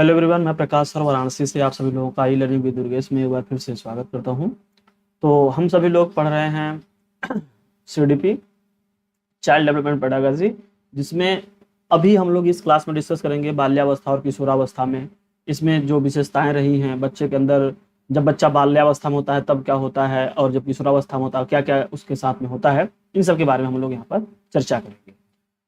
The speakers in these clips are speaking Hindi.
हेलो एवरीवन, मैं प्रकाश सर वाराणसी से आप सभी लोगों का ई लर्निंग विद दुर्गेश में एक बार फिर से स्वागत करता हूं। तो हम सभी लोग पढ़ रहे हैं सीडीपी चाइल्ड डेवलपमेंट पेडागोजी, जिसमें अभी हम लोग इस क्लास में डिस्कस करेंगे बाल्यावस्था और किशोरावस्था में इसमें जो विशेषताएं रही हैं बच्चे के अंदर। जब बच्चा बाल्यावस्था में होता है तब क्या होता है, और जब किशोरावस्था में होता है क्या क्या उसके साथ में होता है, इन सब के बारे में हम लोग यहाँ पर चर्चा करेंगे।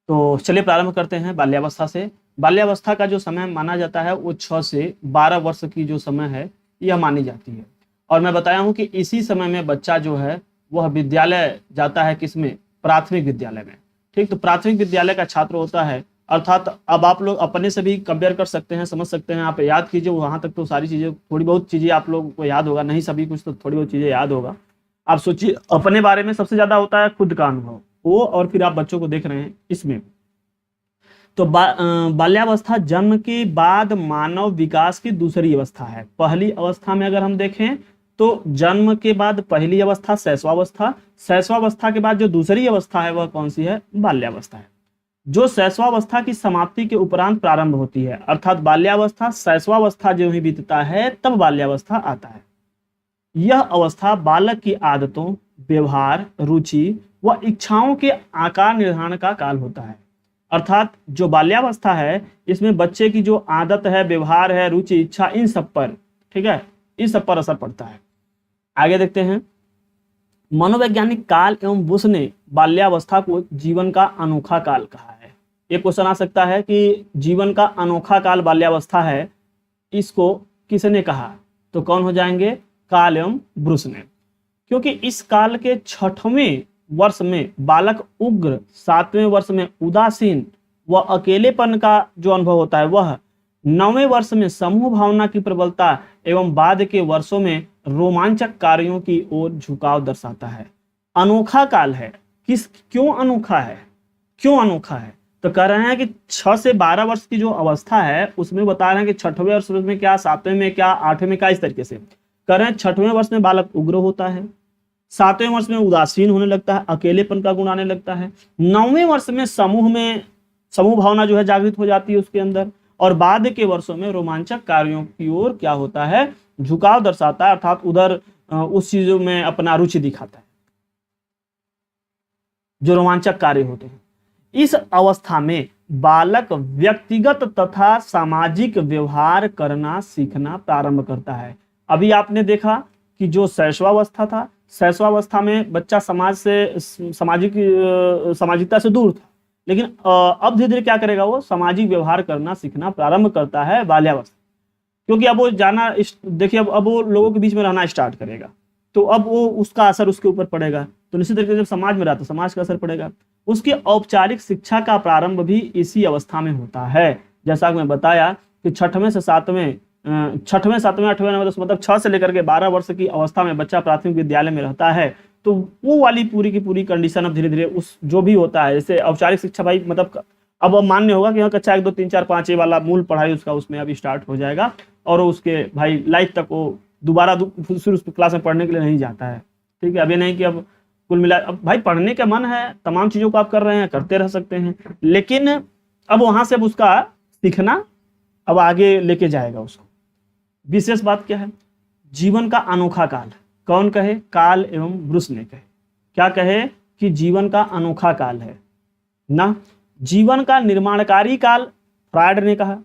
तो चलिए प्रारंभ करते हैं बाल्यावस्था से। बाल्यावस्था का जो समय माना जाता है वो 6 से 12 वर्ष की जो समय है यह मानी जाती है। और मैं बताया हूँ कि इसी समय में बच्चा जो है वह विद्यालय जाता है, किसमें? प्राथमिक विद्यालय में। ठीक, तो प्राथमिक विद्यालय का छात्र होता है, अर्थात अब आप लोग अपने से भी कंपेयर कर सकते हैं, समझ सकते हैं। आप याद कीजिए, वहां तक तो सारी चीजें, थोड़ी बहुत चीजें आप लोगों को याद होगा, नहीं सभी कुछ तो थोड़ी बहुत चीजें याद होगा। आप सोचिए, अपने बारे में सबसे ज्यादा होता है खुद का अनुभव वो, और फिर आप बच्चों को देख रहे हैं इसमें। तो बाल्यावस्था जन्म के बाद मानव विकास की दूसरी अवस्था है। पहली अवस्था में अगर हम देखें तो जन्म के बाद पहली अवस्था शैशवावस्था, शैशवावस्था के बाद जो दूसरी अवस्था है वह कौन सी है? बाल्यावस्था है, जो शैशवावस्था की समाप्ति के उपरांत प्रारंभ होती है। अर्थात बाल्यावस्था, शैशवावस्था जो ही बीतता है तब बाल्यावस्था आता है। यह अवस्था बालक की आदतों, व्यवहार, रुचि व इच्छाओं के आकार निर्धारण का काल होता है। अर्थात जो बाल्यावस्था है इसमें बच्चे की जो आदत है, व्यवहार है, रुचि, इच्छा, इन सब पर, ठीक है, इन सब पर असर पड़ता है। आगे देखते हैं। मनोवैज्ञानिक काल एवं बुश ने बाल्यावस्था को जीवन का अनोखा काल कहा है। एक क्वेश्चन आ सकता है कि जीवन का अनोखा काल बाल्यावस्था है, इसको किसने कहा? तो कौन हो जाएंगे? काल एवं ब्रुश ने। क्योंकि इस काल के 6वें वर्ष में बालक उग्र, 7वें वर्ष में उदासीन व अकेलेपन का जो अनुभव होता है वह, 9वें वर्ष में समूह भावना की प्रबलता एवं बाद के वर्षों में रोमांचक कार्यों की ओर झुकाव दर्शाता है। अनोखा काल है। क्यों अनोखा है? क्यों अनोखा है? तो कह रहे हैं कि 6 से 12 वर्ष की जो अवस्था है उसमें बता रहे हैं कि 6वें वर्ष में क्या, 7वें में क्या, 8वें में क्या, इस तरीके से कह रहे हैं। 6वें वर्ष में बालक उग्र होता है, 7वें वर्ष में उदासीन होने लगता है, अकेलेपन का गुण आने लगता है, 9वें वर्ष में समूह भावना जो है जागृत हो जाती है उसके अंदर, और बाद के वर्षों में रोमांचक कार्यों की ओर क्या होता है? झुकाव दर्शाता है, अर्थात उधर उस चीजों में अपना रुचि दिखाता है जो रोमांचक कार्य होते हैं। इस अवस्था में बालक व्यक्तिगत तथा सामाजिक व्यवहार करना सीखना प्रारंभ करता है। अभी आपने देखा कि जो शैशवावस्था था, शैशवावस्था में बच्चा समाज से, सामाजिकता से दूर था, लेकिन अब धीरे धीरे क्या करेगा? वो सामाजिक व्यवहार करना सीखना प्रारंभ करता है बाल्यावस्था। क्योंकि अब वो जाना, देखिए अब वो लोगों के बीच में रहना स्टार्ट करेगा, तो अब वो उसका असर उसके ऊपर पड़ेगा। तो निश्चित तरीके से जब समाज में रहता, समाज का असर पड़ेगा। उसकी औपचारिक शिक्षा का प्रारंभ भी इसी अवस्था में होता है। जैसा कि मैं बताया कि 6वें से 7वें, 6वें, 7वें, 8वें, 9वें, 10, मतलब 6 से लेकर के 12 वर्ष की अवस्था में बच्चा प्राथमिक विद्यालय में रहता है। तो वो वाली पूरी की पूरी कंडीशन अब धीरे धीरे उस जो भी होता है, जैसे औपचारिक शिक्षा, भाई मतलब अब मान्य होगा कि हाँ कक्षा 1, 2, 3, 4, 5 ये वाला मूल पढ़ाई उसका उसमें अभी स्टार्ट हो जाएगा, और उसके भाई लाइफ तक वो दोबारा फिर उस क्लास में पढ़ने के लिए नहीं जाता है। ठीक है, अब ये नहीं कि अब कुल मिला, अब भाई पढ़ने का मन है, तमाम चीजों को आप कर रहे हैं, करते रह सकते हैं, लेकिन अब वहां से अब उसका सीखना अब आगे लेके जाएगा उसको। विशेष बात क्या है? जीवन का अनोखा काल। कौन कहे? काल एवं ब्रुश ने कहे। क्या कहे? कि जीवन का अनोखा काल है ना। जीवन का निर्माणकारी काल, फ्रायड ने कहा,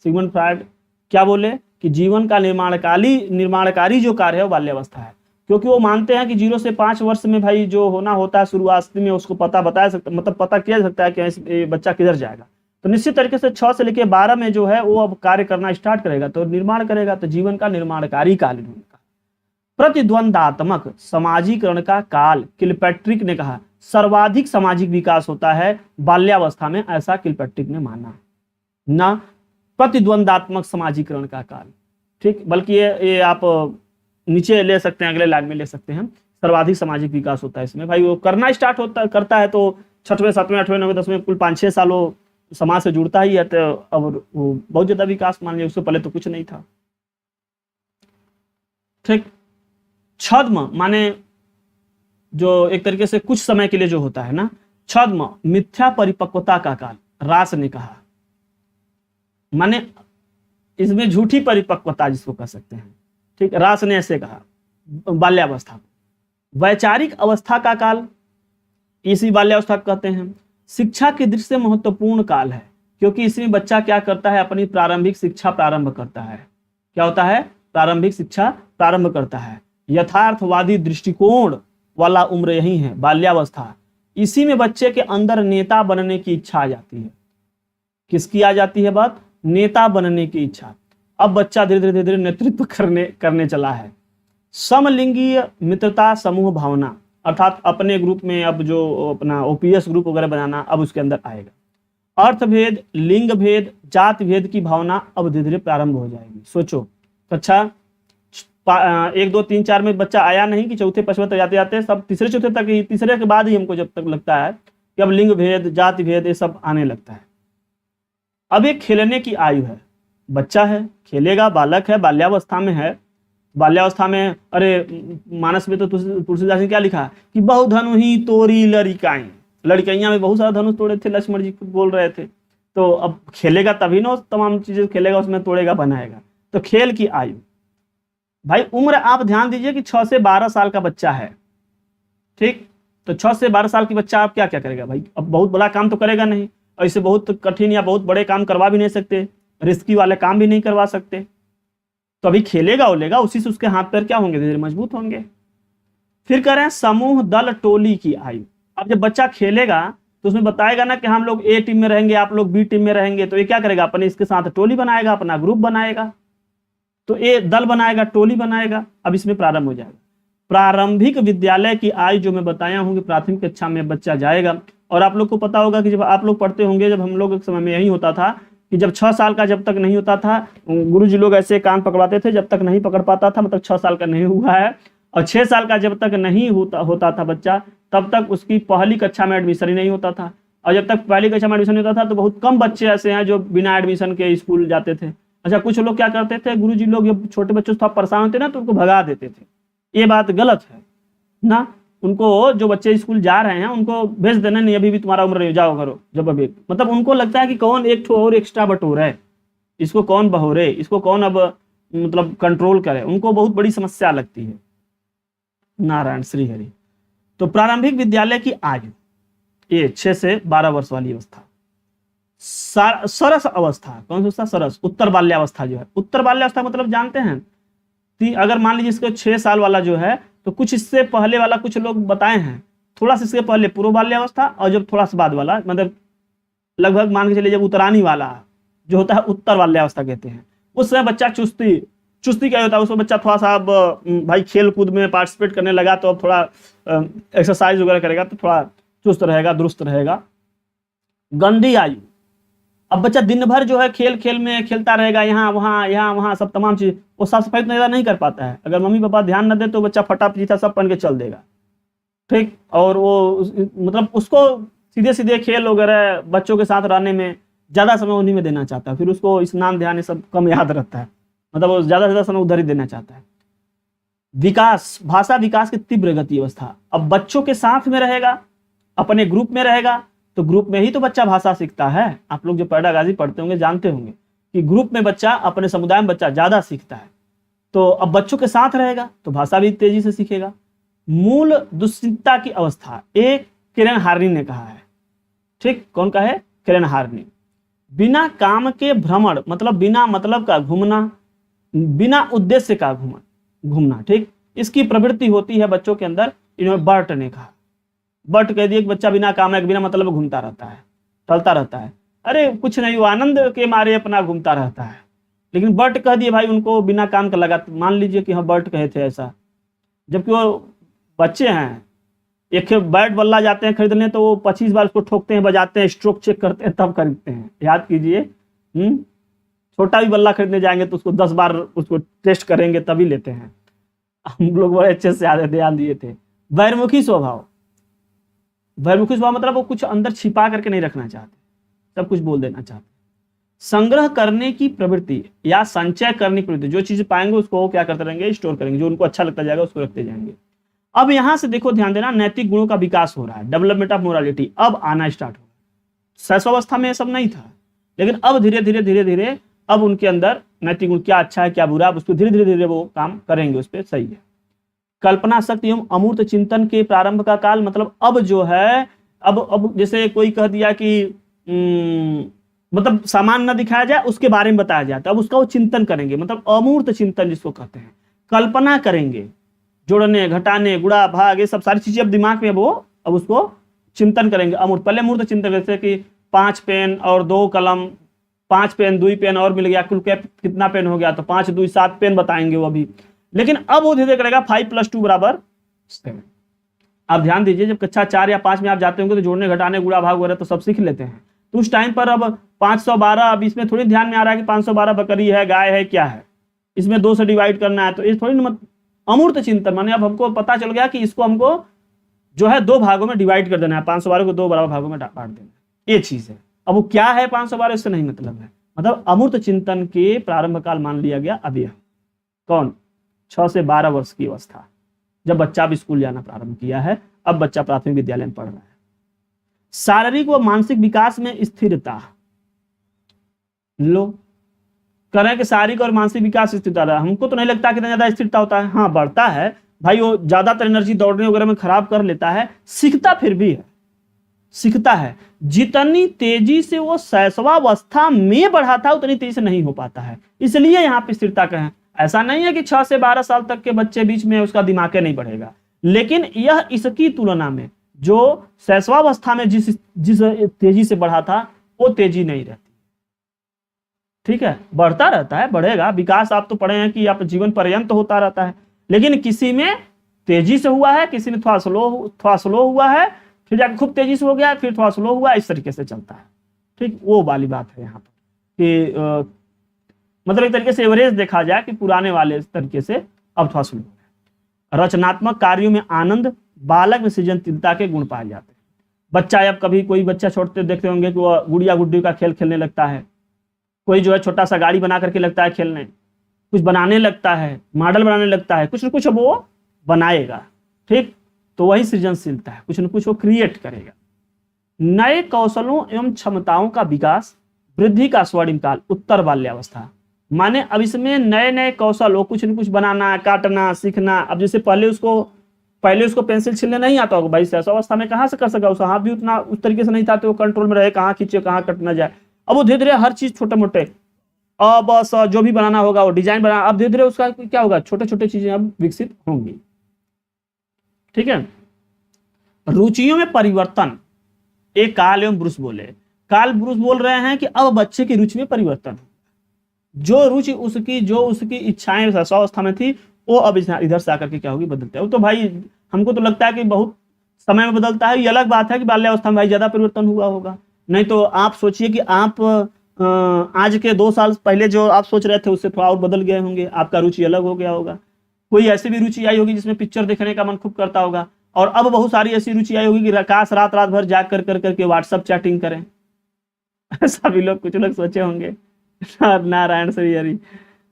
सिगमंड फ्रायड क्या बोले कि जीवन का निर्माणकारी जो कार्य है वो बाल्यावस्था है। क्योंकि वो मानते हैं कि 0 से 5 वर्ष में भाई जो होना होता है शुरुआत में, उसको पता बताया सकता, मतलब पता किया जा सकता है कि बच्चा किधर जाएगा। तो निश्चित तरीके से 6 से लेकर 12 में जो है वो अब कार्य करना स्टार्ट करेगा, तो निर्माण करेगा। तो जीवन का निर्माणकारी काल इन्होंने कहा। प्रतिद्वंदात्मक समाजीकरण का काल, किलपैट्रिक ने कहा, सर्वाधिक सामाजिक विकास होता है बाल्यावस्था में, ऐसा किलपैट्रिक ने माना ना। प्रतिद्वंदात्मक समाजीकरण का काल, ठीक, बल्कि ये आप नीचे ले सकते हैं, अगले लाइन में ले सकते हैं। सर्वाधिक सामाजिक विकास होता है इसमें, भाई वो करना स्टार्ट करता है तो 6वें, 7वें, 8वें, 9वें, 10वें कुल 5-6 सालों समाज से जुड़ता ही है, तो अब वो बहुत ज्यादा विकास मान लिया, उससे पहले तो कुछ नहीं था। ठीक, छद्म माने जो एक तरीके से कुछ समय के लिए जो होता है ना, छद्म मिथ्या परिपक्वता का काल, रास ने कहा। माने इसमें झूठी परिपक्वता जिसको कह सकते हैं, ठीक। रास ने ऐसे कहा बाल्यावस्था को। वैचारिक अवस्था का काल इसी बाल्यावस्था को कहते हैं। शिक्षा की दृष्टि से महत्वपूर्ण काल है, क्योंकि इसमें बच्चा क्या करता है, अपनी प्रारंभिक शिक्षा प्रारंभ करता है। क्या होता है, प्रारंभिक शिक्षा प्रारंभ करता है। यथार्थवादी दृष्टिकोण वाला उम्र यही है, बाल्यावस्था। इसी में बच्चे के अंदर नेता बनने की इच्छा आ जाती है। किसकी आ जाती है बात, नेता बनने की इच्छा। अब बच्चा धीरे धीरे धीरे नेतृत्व करने चला है। समलिंगीय मित्रता समूह भावना, अर्थात अपने ग्रुप में अब जो अपना ओपीएस ग्रुप वगैरह बनाना अब उसके अंदर आएगा। अर्थभेद, लिंग भेद, जाति भेद की भावना अब धीरे धीरे प्रारंभ हो जाएगी। सोचो, अच्छा 1 2 3 4 में बच्चा आया नहीं कि चौथे पांचवें तक जाते जाते सब तीसरे चौथे तक ही, तीसरे के बाद ही हमको जब तक लगता है कि अब लिंग भेद, जाति भेद ये सब आने लगता है। अब एक खेलने की आयु है, बच्चा है, खेलेगा, बालक है, बाल्यावस्था में है। बाल्यावस्था में अरे मानस में तो तुलसीदास ने क्या लिखा कि बहु धनु ही तोरी लड़िकाई, लड़कैया में बहुत सारा धनुष तोड़े थे, लक्ष्मण जी बोल रहे थे। तो अब खेलेगा तभी ना तमाम चीजें खेलेगा, उसमें तोड़ेगा बनाएगा। तो खेल की आयु भाई, उम्र आप ध्यान दीजिए कि 6 से 12 साल का बच्चा है, ठीक। तो 6 से 12 साल की बच्चा आप क्या क्या करेगा भाई, अब बहुत बड़ा काम तो करेगा नहीं, ऐसे बहुत कठिन या बहुत बड़े काम करवा भी नहीं सकते, रिस्की वाले काम भी नहीं करवा सकते। तो अभी खेलेगा ओलेगा, उसी से उसके हाथ पैर क्या होंगे, धीरे मजबूत होंगे। फिर कह रहे हैं समूह दल टोली की आयु। अब जब बच्चा खेलेगा तो उसमें बताएगा ना कि हम लोग ए टीम में रहेंगे, आप लोग बी टीम में रहेंगे। तो ये क्या करेगा, अपने इसके साथ टोली बनाएगा, अपना ग्रुप बनाएगा। तो ये दल बनाएगा, टोली बनाएगा। अब इसमें प्रारंभ हो जाएगा। प्रारंभिक विद्यालय की आयु जो मैं बताया हूँ कि प्राथमिक कक्षा में बच्चा जाएगा। और आप लोग को पता होगा कि जब आप लोग पढ़ते होंगे, जब हम लोग एक समय में यही होता था कि जब 6 साल का जब तक नहीं होता था, गुरुजी लोग ऐसे कान पकड़वाते थे, जब तक नहीं पकड़ पाता था मतलब 6 साल का नहीं हुआ है। और 6 साल का जब तक नहीं होता था बच्चा, तब तक उसकी पहली कक्षा में एडमिशन ही नहीं होता था। और जब तक पहली कक्षा में एडमिशन नहीं होता था तो बहुत कम बच्चे ऐसे हैं जो बिना एडमिशन के स्कूल जाते थे। अच्छा, कुछ लोग क्या करते थे, गुरुजी लोग जब छोटे बच्चों से थोड़ा परेशान होते ना तो उनको भगा देते थे। ये बात गलत है ना। उनको जो बच्चे स्कूल जा रहे हैं उनको भेज देना, नहीं अभी भी तुम्हारा उम्र नहीं, जाओ करो। जब अभी मतलब उनको लगता है कि कौन एक ठो और एक्स्ट्रा बटोर है, इसको कौन बहोरे, इसको कौन अब मतलब कंट्रोल करे, उनको बहुत बड़ी समस्या लगती है। नारायण श्री हरि। तो प्रारंभिक विद्यालय की आयु ये 6 से 12 वर्ष वाली अवस्था। सरस अवस्था, कौन सा सरस, उत्तर बाल्यावस्था जो है। उत्तर बाल्यावस्था मतलब जानते हैं, अगर मान लीजिए इसको 6 साल वाला जो है तो कुछ इससे पहले वाला कुछ लोग बताए हैं, थोड़ा सा इसके पहले पूर्व बाल्यावस्था, और जब थोड़ा सा बाद वाला मतलब लगभग मान के चलिए जब उत्तरानी वाला जो होता है उत्तर बाल्यावस्था कहते हैं। उस समय बच्चा चुस्ती क्या होता है, उसमें बच्चा थोड़ा सा अब भाई खेल कूद में पार्टिसिपेट करने लगा तो अब थोड़ा एक्सरसाइज वगैरह करेगा तो थोड़ा चुस्त रहेगा, दुरुस्त रहेगा। गंदी आयु, अब बच्चा दिन भर जो है खेल में खेलता रहेगा, यहाँ वहाँ सब तमाम चीज, वो साफ सफाई तो नहीं कर पाता है। अगर मम्मी पापा ध्यान न दे तो बच्चा फटा पीछा सब पहन के चल देगा, ठीक। और वो मतलब उसको सीधे सीधे खेल वगैरह बच्चों के साथ रहने में ज्यादा समय उन्हीं में देना चाहता है। फिर उसको स्नान ध्यान ये सब कम याद रहता है, मतलब वो ज्यादा से ज्यादा समय उधर ही देना चाहता है। विकास, भाषा विकास की तीव्र गति अवस्था, अब बच्चों के साथ में रहेगा, अपने ग्रुप में रहेगा, तो ग्रुप में ही तो बच्चा भाषा सीखता है। आप लोग जो पेडागॉजी पढ़ते होंगे जानते होंगे कि ग्रुप में बच्चा, अपने समुदाय में बच्चा ज्यादा सीखता है। तो अब बच्चों के साथ रहेगा तो भाषा भी तेजी से सीखेगा। मूल दुश्चिंता की अवस्था, एक किरण हार्नी ने कहा है, ठीक। कौन का है, किरण हार्नी। बिना काम के भ्रमण, मतलब बिना मतलब का घूमना, बिना उद्देश्य का घूमना, ठीक। इसकी प्रवृत्ति होती है बच्चों के अंदर। इन्होंने बर्ट ने कहा, बट कह दिए कि बच्चा बिना काम है, बिना मतलब घूमता रहता है, टलता रहता है। अरे कुछ नहीं, वो आनंद के मारे अपना घूमता रहता है। लेकिन बर्ट कह दिए भाई उनको बिना काम का लगा। मान लीजिए कि हाँ बर्ट कहे थे ऐसा, जबकि वो बच्चे हैं, एक बैट बल्ला जाते हैं खरीदने तो वो 25 बार उसको ठोकते हैं, बजाते हैं, स्ट्रोक चेक करते हैं, तब खरीदते हैं। याद कीजिए, छोटा भी बल्ला खरीदने जाएंगे तो उसको 10 बार उसको टेस्ट करेंगे तभी लेते हैं। हम लोग बड़े अच्छे से ध्यान दिए थे। बहिर्मुखी स्वभाव, बहिर्मुखी स्वभाव मतलब वो कुछ अंदर छिपा करके नहीं रखना चाहते, सब कुछ बोल देना चाहते। संग्रह करने की प्रवृत्ति या संचय करने की प्रवृत्ति, जो चीज पाएंगे उसको क्या करते रहेंगे, स्टोर करेंगे, जो उनको अच्छा लगता जाएगा उसको रखते जाएंगे। अब यहां से देखो ध्यान देना, नैतिक गुणों का विकास हो रहा है, डेवलपमेंट ऑफ मोरालिटी अब आना स्टार्ट हो। शैशवावस्था में ये सब नहीं था, लेकिन अब धीरे धीरे अब उनके अंदर नैतिक गुण क्या अच्छा है क्या बुरा है, उस पर धीरे धीरे वो काम करेंगे, उस पर सही है। कल्पना शक्ति एवं अमूर्त चिंतन के प्रारंभ का काल, मतलब अब जो है, अब जैसे कोई कह दिया कि मतलब सामान न दिखाया जाए, उसके बारे में बताया जाए, तो अब उसका वो चिंतन करेंगे, मतलब अमूर्त चिंतन जिसको कहते हैं। कल्पना करेंगे, जोड़ने घटाने गुणा भाग ये सब सारी चीजें अब दिमाग में वो अब उसको चिंतन करेंगे अमूर्त। पहले मूर्त चिंतन जैसे कि 5 पेन और 2 कलम, 5 पेन 2 पेन और मिल गया, कुल कितना पेन हो गया, तो 5 2 7 पेन बताएंगे वो अभी। लेकिन अब वो धीरे करेगा 5 + 2 = 7। आप ध्यान दीजिए, जब कक्षा 4 या 5 में आप जाते होंगे तो जोड़ने घटाने गुणा भाग वगैरह तो सब सीख लेते हैं, तो उस टाइम पर अब 512, अब इसमें थोड़ी ध्यान में आ रहा है कि 512 बकरी है, गाय है, क्या है, इसमें 2 से डिवाइड करना है, तो ये थोड़ी अमूर्त चिंतन, माने अब हमको पता चल गया कि इसको हमको जो है 2 भागों में डिवाइड कर देना है, 512 को 2 बराबर भागों में बांट देना है, ये चीज है। अब वो क्या है 512, इससे नहीं मतलब है, मतलब अमूर्त चिंतन के प्रारंभ काल मान लिया गया अब यह। कौन? 6 से 12 वर्ष की अवस्था, जब बच्चा अब स्कूल जाना प्रारंभ किया है, अब बच्चा प्राथमिक विद्यालय में पढ़ रहा है। शारीरिक व मानसिक विकास में स्थिरता, लो करें कि शारीरिक और मानसिक विकास स्थिरता रहा। हमको तो नहीं लगता कि इतना ज्यादा स्थिरता होता है, हाँ बढ़ता है भाई, वो ज्यादातर एनर्जी दौड़ने वगैरह में खराब कर लेता है, सीखता फिर भी है, सीखता है। जितनी तेजी से वो शैशवावस्था में बढ़ा था उतनी तेजी से नहीं हो पाता है, इसलिए यहाँ पे स्थिरता कहें। ऐसा नहीं है कि 6 से 12 साल तक के बच्चे बीच में उसका दिमाग नहीं बढ़ेगा, लेकिन यह इसकी तुलना में जो शैशवावस्था में जिस तेजी से बढ़ा था वो तेजी नहीं रहती, ठीक है, बढ़ता रहता है, बढ़ेगा विकास। आप तो पढ़े हैं कि आप जीवन पर्यंत होता रहता है, लेकिन किसी में तेजी से हुआ है, किसी में थोड़ा स्लो हुआ है, फिर जाकर खूब तेजी से हो गया, फिर थोड़ा स्लो हुआ, इस तरीके से चलता है, ठीक, वो वाली बात है यहाँ पर कि मतलब एक तरीके से एवरेज देखा जाए कि पुराने वाले तरीके से अब थोड़ा स्लो है। रचनात्मक कार्यों में आनंद, बालक में सृजनशीलता के गुण पाए जाते हैं। बच्चा, अब कभी कोई बच्चा छोटे देखते होंगे कि वो गुड़िया गुड्डी का खेल खेलने लगता है, कोई जो है छोटा सा गाड़ी बना करके लगता है खेलने, कुछ बनाने लगता है, मॉडल बनाने लगता है, कुछ न कुछ वो बनाएगा, ठीक, तो वही सृजनशीलता है, कुछ न कुछ वो क्रिएट करेगा। नए कौशलों एवं क्षमताओं का विकास, वृद्धि का स्वर्णिम काल, उत्तर बाल्यावस्था, माने अब इसमें नए नए कौशल हो, कुछ न कुछ बनाना, काटना, सीखना। अब जैसे पहले उसको पेंसिल छीलने नहीं आता होगा भाई, शैशवावस्था में कहाँ से कर सका, उसका हाथ भी उतना उस तरीके से नहीं था तो वो कंट्रोल में रहे, कहाँ खींचे कहाँ कट ना जाए। अब वो धीरे धीरे हर चीज छोटे मोटे बस जो भी बनाना होगा वो डिजाइन बना, अब धीरे धीरे उसका क्या होगा, छोटे छोटे चीजें अब विकसित होंगी, ठीक है। रुचियों में परिवर्तन, एक काल एवं ब्रूस बोल रहे हैं कि अब बच्चे की रुचि में परिवर्तन, जो रुचि उसकी इच्छाएं शैशवावस्था में थी वो अब इधर से आकर के क्या होगी, बदलता है। वो तो भाई हमको तो लगता है कि बहुत समय में बदलता है, ये अलग बात है कि बाल्यावस्था में भाई ज्यादा परिवर्तन हुआ होगा। नहीं तो आप सोचिए कि आप आज के 2 साल पहले जो आप सोच रहे थे उससे थोड़ा और बदल गए होंगे, आपका रुचि अलग हो गया होगा। कोई ऐसी भी रुचि आई होगी जिसमें पिक्चर देखने का मन खूब करता होगा, और अब बहुत सारी ऐसी रुचि आई होगी कि आकाश रात भर जाग कर करके व्हाट्सअप चैटिंग करें। ऐसा भी कुछ लोग सोचे होंगे। नारायण श्री हरि।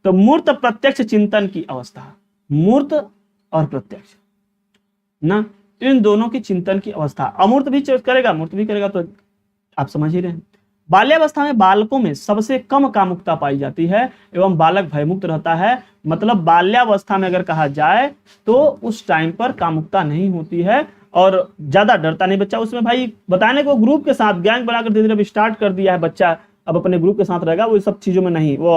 तो मूर्त प्रत्यक्ष चिंतन की अवस्था, मूर्त और प्रत्यक्ष ना, इन दोनों की चिंतन की अवस्था। अमूर्त भी करेगा, मूर्त भी करेगा, तो आप समझ ही रहे हैं। बाल्यावस्था में बालकों में सबसे कम कामुकता पाई जाती है एवं बालक भयमुक्त रहता है। मतलब बाल्यावस्था में अगर कहा जाए तो उस टाइम पर कामुकता नहीं होती है और ज्यादा डरता नहीं बच्चा। उसमें भाई बताने को ग्रुप के साथ गैंग बनाकर धीरे धीरे स्टार्ट कर दिया है, बच्चा अब अपने ग्रुप के साथ रहेगा, वो सब चीजों में नहीं, वो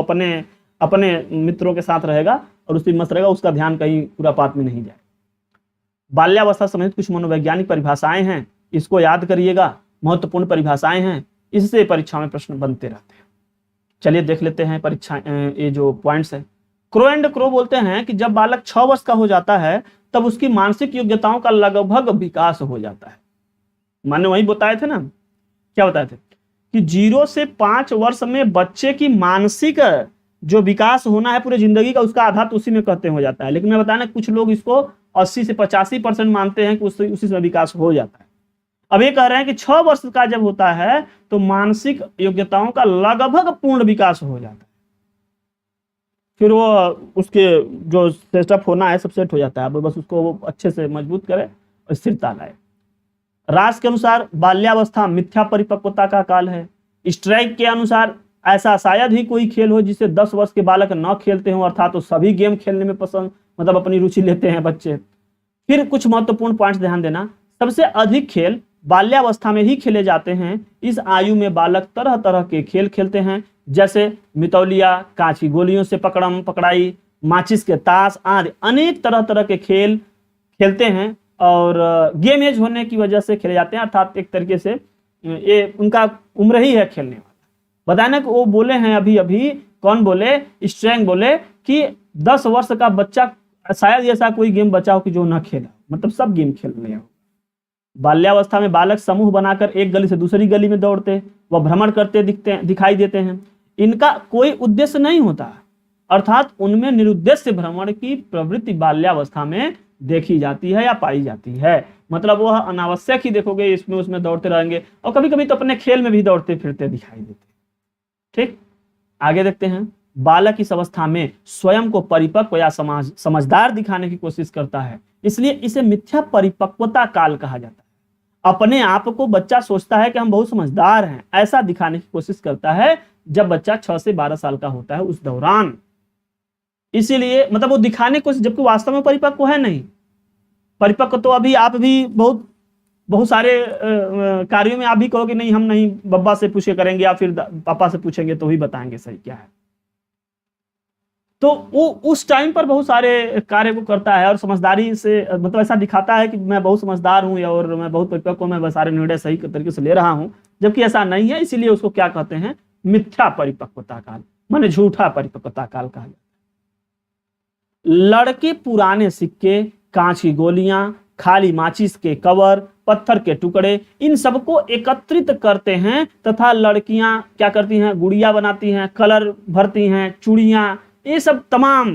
अपने मित्रों के साथ रहेगा और उसमें मस्त रहेगा, उसका ध्यान कहीं पूरा पात में नहीं जाए। बाल्यावस्था संबंधित कुछ मनोवैज्ञानिक परिभाषाएं हैं, इसको याद करिएगा, महत्वपूर्ण परिभाषाएं हैं, इससे परीक्षा में प्रश्न बनते रहते हैं। चलिए देख लेते हैं परीक्षा ये जो पॉइंट्स है। क्रो एंड क्रो बोलते हैं कि जब बालक 6 वर्ष का हो जाता है तब उसकी मानसिक योग्यताओं का लगभग विकास हो जाता है। मैंने वही बताए थे ना, क्या बताए थे कि 0 से 5 वर्ष में बच्चे की मानसिक जो विकास होना है पूरी जिंदगी का, उसका आधा तो उसी में कहते हो जाता है। लेकिन मैं बताया कुछ लोग इसको 80 से 85% मानते हैं कि उसी से विकास हो जाता है। अब ये कह रहे हैं कि 6 वर्ष का जब होता है तो मानसिक योग्यताओं का लगभग पूर्ण विकास हो जाता है, फिर वो उसके जो सेटअप होना है सब सेट हो जाता है। अब बस उसको वो अच्छे से मजबूत करे और स्थिरता लाए। रास के अनुसार बाल्यावस्था मिथ्या परिपक्वता का काल है। स्ट्राइक के अनुसार ऐसा शायद ही कोई खेल हो जिसे 10 वर्ष के बालक न खेलते हो, अर्थात तो सभी गेम खेलने में पसंद मतलब अपनी रुचि लेते हैं बच्चे। फिर कुछ महत्वपूर्ण पॉइंट्स ध्यान देना। सबसे अधिक खेल बाल्यावस्था में ही खेले जाते हैं। इस आयु में बालक तरह तरह के खेल खेलते हैं, जैसे मितौलिया, कांच की गोलियों से पकड़म पकड़ाई, माचिस के ताश आदि अनेक तरह तरह के खेल खेलते हैं और गेम एज होने की वजह से खेले जाते हैं, अर्थात एक तरीके से ये उनका उम्र ही है खेलने वाला। बताया ना कि वो बोले हैं अभी अभी, कौन बोले, स्ट्रैंग बोले कि 10 वर्ष का बच्चा शायद ऐसा कोई गेम बचा हो कि जो ना खेला, मतलब सब गेम खेल रहे हो। बाल्यावस्था में बालक समूह बनाकर एक गली से दूसरी गली में दौड़ते व भ्रमण करते दिखाई देते हैं। इनका कोई उद्देश्य नहीं होता, अर्थात उनमें निरुद्देश्य भ्रमण की प्रवृत्ति बाल्यावस्था में देखी जाती है या पाई जाती है। मतलब वह अनावश्यक ही देखोगे इसमें उसमें दौड़ते रहेंगे, और कभी कभी तो अपने खेल में भी दौड़ते फिरते दिखाई देते। ठीक, आगे देखते हैं। बालक इस अवस्था में स्वयं को परिपक्व या समझदार दिखाने की कोशिश करता है, इसलिए इसे मिथ्या परिपक्वता काल कहा जाता है। अपने आप को बच्चा सोचता है कि हम बहुत समझदार हैं, ऐसा दिखाने की कोशिश करता है जब बच्चा 6 से 12 साल का होता है उस दौरान। इसीलिए मतलब वो दिखाने की कोशिश, जबकि वास्तव में परिपक्व है नहीं। परिपक्व तो अभी आप भी बहुत सारे कार्यों में आप भी कहोगे नहीं हम नहीं, बब्बा से पूछे करेंगे या फिर पापा से पूछेंगे तो ही बताएंगे सही क्या है। तो वो उस टाइम पर बहुत सारे कार्य को करता है और समझदारी से मतलब ऐसा दिखाता है कि मैं बहुत समझदार हूँ और मैं बहुत परिपक्व हूँ, मैं सारे निर्णय सही तरीके से ले रहा हूँ, जबकि ऐसा नहीं है। इसीलिए उसको क्या कहते हैं, मिथ्या परिपक्वता काल, माने झूठा परिपक्वता काल कहा जाता है। लड़के पुराने सिक्के, कांच की गोलियां, खाली माचिस के कवर, पत्थर के टुकड़े, इन सबको एकत्रित करते हैं तथा लड़कियां क्या करती हैं, गुड़िया बनाती हैं, कलर भरती हैं, चूड़ियां, ये सब तमाम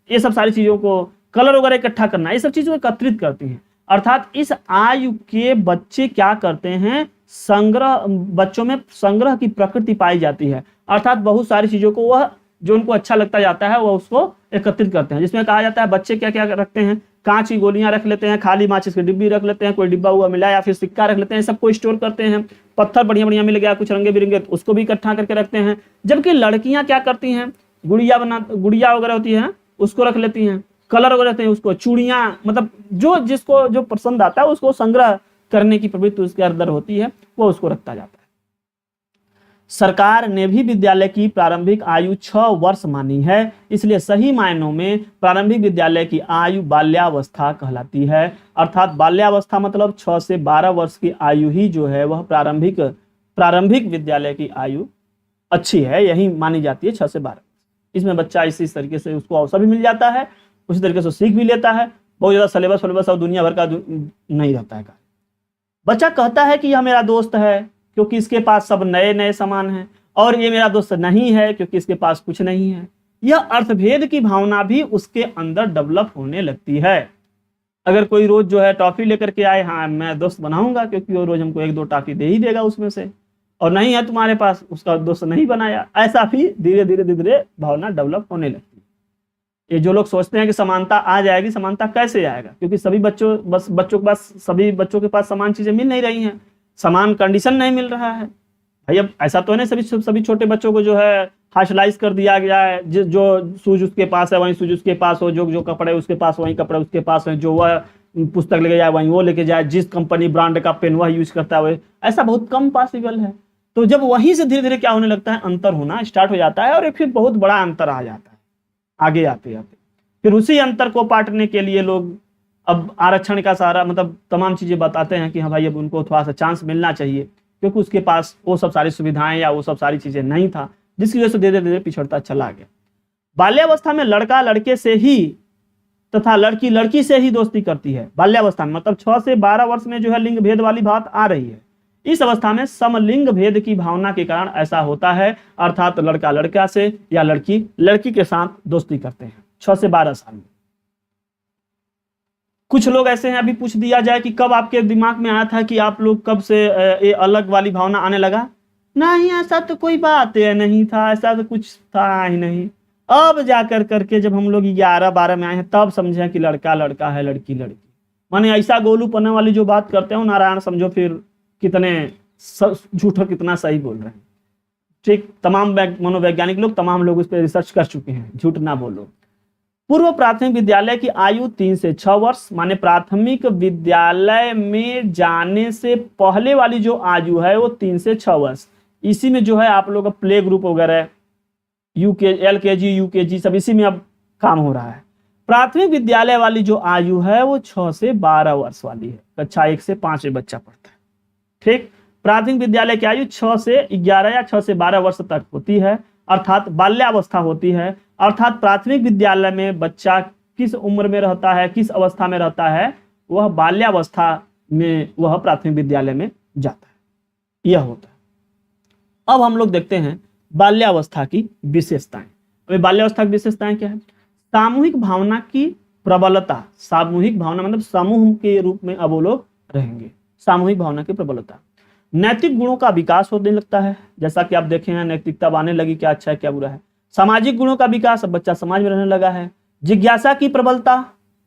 ये सब सारी चीजों को कलर वगैरह इकट्ठा करना, ये सब चीजों को एकत्रित करती हैं। अर्थात इस आयु के बच्चे क्या करते हैं, संग्रह, बच्चों में संग्रह की प्रकृति पाई जाती है, अर्थात बहुत सारी चीजों को वह जो उनको अच्छा लगता जाता है वह उसको एकत्रित करते हैं। जिसमें कहा जाता है बच्चे क्या क्या रखते हैं, कांच की गोलियां रख लेते हैं, खाली माचिस की डिब्बी रख लेते हैं, कोई डिब्बा हुआ मिला या फिर सिक्का रख लेते हैं, सबको स्टोर करते हैं। पत्थर बढ़िया बढ़िया मिल गया कुछ रंगे बिरंगे तो उसको भी इकट्ठा करके रखते हैं। जबकि लड़कियां क्या करती हैं, गुड़िया वगैरह होती है उसको रख लेती हैं, कलर वगैरह रहते हैं उसको, चूड़ियां, मतलब जो जिसको जो पसंद आता है उसको संग्रह करने की प्रवृत्ति उसके अंदर होती है, वो उसको रखता जाता है। सरकार ने भी विद्यालय की प्रारंभिक आयु 6 वर्ष मानी है, इसलिए सही मायनों में प्रारंभिक विद्यालय की आयु बाल्यावस्था कहलाती है। अर्थात बाल्यावस्था मतलब 6 से 12 वर्ष की आयु ही जो है वह प्रारंभिक विद्यालय की आयु अच्छी है, यही मानी जाती है 6 से 12। इसमें बच्चा इसी तरीके से उसको अवसर भी मिल जाता है, उसी तरीके से सीख भी लेता है, बहुत ज़्यादा सिलेबस और दुनिया भर का नहीं रहता है। बच्चा कहता है कि यह मेरा दोस्त है क्योंकि इसके पास सब नए नए सामान हैं, और ये मेरा दोस्त नहीं है क्योंकि इसके पास कुछ नहीं है। यह अर्थभेद की भावना भी उसके अंदर डेवलप होने लगती है। अगर कोई रोज जो है टॉफी लेकर के आए, हाँ मैं दोस्त बनाऊंगा क्योंकि वो रोज हमको 1-2 टॉफी दे ही देगा उसमें से, और नहीं है तुम्हारे पास, उसका दोस्त नहीं बनाया। ऐसा भी धीरे धीरे भावना डेवलप होने लगती है। ये जो लोग सोचते हैं कि समानता आ जाएगी, समानता कैसे आएगा, क्योंकि सभी बच्चों के पास समान चीजें मिल नहीं रही हैं, समान कंडीशन नहीं मिल रहा है। भाई अब ऐसा तो है नहीं सभी छोटे बच्चों को जो है हाशलाइज कर दिया गया है, जो सूज उसके पास है वहीं सूज उसके पास हो, जो कपड़े उसके पास वहीं कपड़े उसके पास है, जो वह पुस्तक लेके जाए वहीं वो लेके जाए, जिस कंपनी ब्रांड का पेन वह यूज करता है, ऐसा बहुत कम पॉसिबल है। तो जब वहीं से धीरे धीरे क्या होने लगता है, अंतर होना स्टार्ट हो जाता है, और फिर बहुत बड़ा अंतर आ जाता है आगे आते आते। फिर उसी अंतर को पाटने के लिए लोग अब आरक्षण का सहारा, मतलब तमाम चीजें बताते हैं कि हाँ भाई अब उनको थोड़ा सा चांस मिलना चाहिए, क्योंकि उसके पास वो सब सारी सुविधाएं या वो सब सारी चीजें नहीं था, जिसकी वजह से धीरे धीरे पिछड़ता चला गया। बाल्यावस्था में लड़का लड़के से ही तथा लड़की लड़की से ही दोस्ती करती है। बाल्यावस्था में मतलब 6 से 12 वर्ष में जो है लिंग भेद वाली बात आ रही है। इस अवस्था में समलिंग भेद की भावना के कारण ऐसा होता है, अर्थात लड़का लड़का से या लड़की लड़की के साथ दोस्ती करते हैं 6 से 12 साल में। कुछ लोग ऐसे हैं, अभी पूछ दिया जाए कि कब आपके दिमाग में आया था कि आप लोग कब से ये अलग वाली भावना आने लगा, नहीं ऐसा तो कोई बात नहीं था, ऐसा तो कुछ था ही नहीं। अब जाकर करके जब हम लोग 11-12 में आए हैं तब समझे कि लड़का लड़का है लड़की लड़की। माने ऐसा गोलू पन्ने वाली जो बात करते हो नारायण, समझो फिर कितने झूठ और कितना सही बोल रहे हैं। ठीक, तमाम मनोवैज्ञानिक लोग, तमाम लोग इस पर रिसर्च कर चुके हैं, झूठ ना बोलो। पूर्व प्राथमिक विद्यालय की आयु 3 से 6 वर्ष, माने प्राथमिक विद्यालय में जाने से पहले वाली जो आयु है वो 3 से 6 वर्ष। इसी में जो है आप लोग का प्ले ग्रुप वगैरह, LKG UKG सब इसी में अब काम हो रहा है। प्राथमिक विद्यालय वाली जो आयु है वो 6 से 12 वर्ष वाली है, कक्षा 1 से 5 में बच्चा पढ़ता है। ठीक, प्राथमिक विद्यालय की आयु 6 से 11 या 6 से 12 वर्ष तक होती है, अर्थात बाल्यावस्था होती है। अर्थात प्राथमिक विद्यालय में बच्चा किस उम्र में रहता है, किस अवस्था में रहता है, वह बाल्यावस्था में वह प्राथमिक विद्यालय में जाता है, यह होता है। अब हम लोग देखते हैं बाल्यावस्था की विशेषताएं। अभी बाल्यावस्था की विशेषताएं क्या है? सामूहिक भावना की प्रबलता। सामूहिक भावना मतलब समूह के रूप में अब वो लोग रहेंगे, सामूहिक भावना की प्रबलता। नैतिक गुणों का विकास होने लगता है, जैसा कि आप देखे हैं नैतिकता आने लगी, क्या अच्छा है क्या बुरा है। सामाजिक गुणों का विकास, अब बच्चा समाज में रहने लगा है। जिज्ञासा की प्रबलता,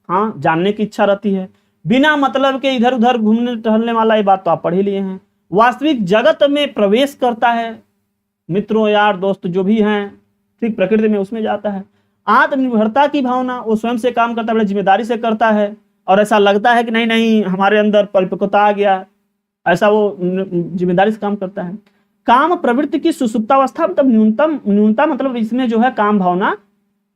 हाँ जानने की इच्छा रहती है, बिना मतलब के इधर उधर घूमने टहलने वाला, ये बात तो आप पढ़ ही लिए हैं। वास्तविक जगत में प्रवेश करता है, मित्रों यार दोस्त जो भी हैं, ठीक, प्रकृति में उसमें जाता है। आत्मनिर्भरता की भावना, वो स्वयं से काम करता है, बड़े जिम्मेदारी से करता है, और ऐसा लगता है कि नहीं नहीं हमारे अंदर परिपक्वता आ गया, ऐसा वो जिम्मेदारी से काम करता है। काम प्रवृत्ति की सुसुप्तावस्था, मतलब न्यूनता मतलब इसमें जो है काम भावना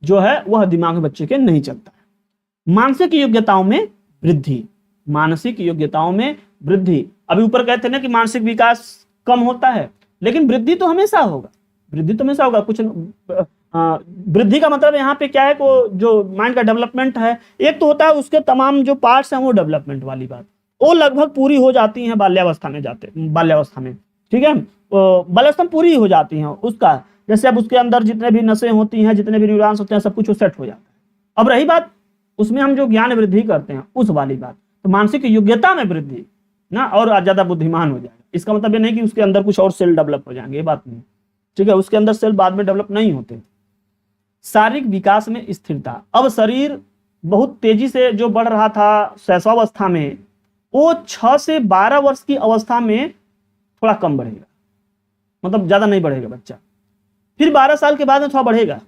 जो है वह दिमाग में बच्चे के नहीं चलता है। मानसिक योग्यताओं में वृद्धि, मानसिक योग्यताओं में वृद्धि। अभी ऊपर कहते हैं ना कि मानसिक विकास कम होता है, लेकिन वृद्धि तो हमेशा होगा, वृद्धि तो हमेशा होगा। कुछ वृद्धि का मतलब यहाँ पे क्या है, को जो माइंड का डेवलपमेंट है, एक तो होता है उसके तमाम जो पार्ट्स हैं वो डेवलपमेंट वाली बात, वो लगभग पूरी हो जाती हैं बाल्यावस्था में बाल्यावस्था में, ठीक है, बाल्यावस्था पूरी हो जाती हैं उसका। जैसे अब उसके अंदर जितने भी नसें होती हैं, जितने भी न्यूरॉन्स होते हैं, सब कुछ सेट हो जाता है। अब रही बात उसमें हम जो ज्ञान वृद्धि करते हैं उस वाली बात, तो मानसिक योग्यता में वृद्धि ना, और ज्यादा बुद्धिमान हो जाएगा। इसका मतलब ये नहीं कि उसके अंदर कुछ और सेल डेवलप हो जाएंगे, ये बात नहीं, ठीक है, उसके अंदर सेल बाद में डेवलप नहीं होते। शारीरिक विकास में स्थिरता, अब शरीर बहुत तेजी से जो बढ़ रहा था शैशवावस्था में, वो 6 से 12 वर्ष की अवस्था में थोड़ा कम बढ़ेगा, मतलब ज्यादा नहीं बढ़ेगा बच्चा। फिर 12 साल के बाद में थोड़ा बढ़ेगा,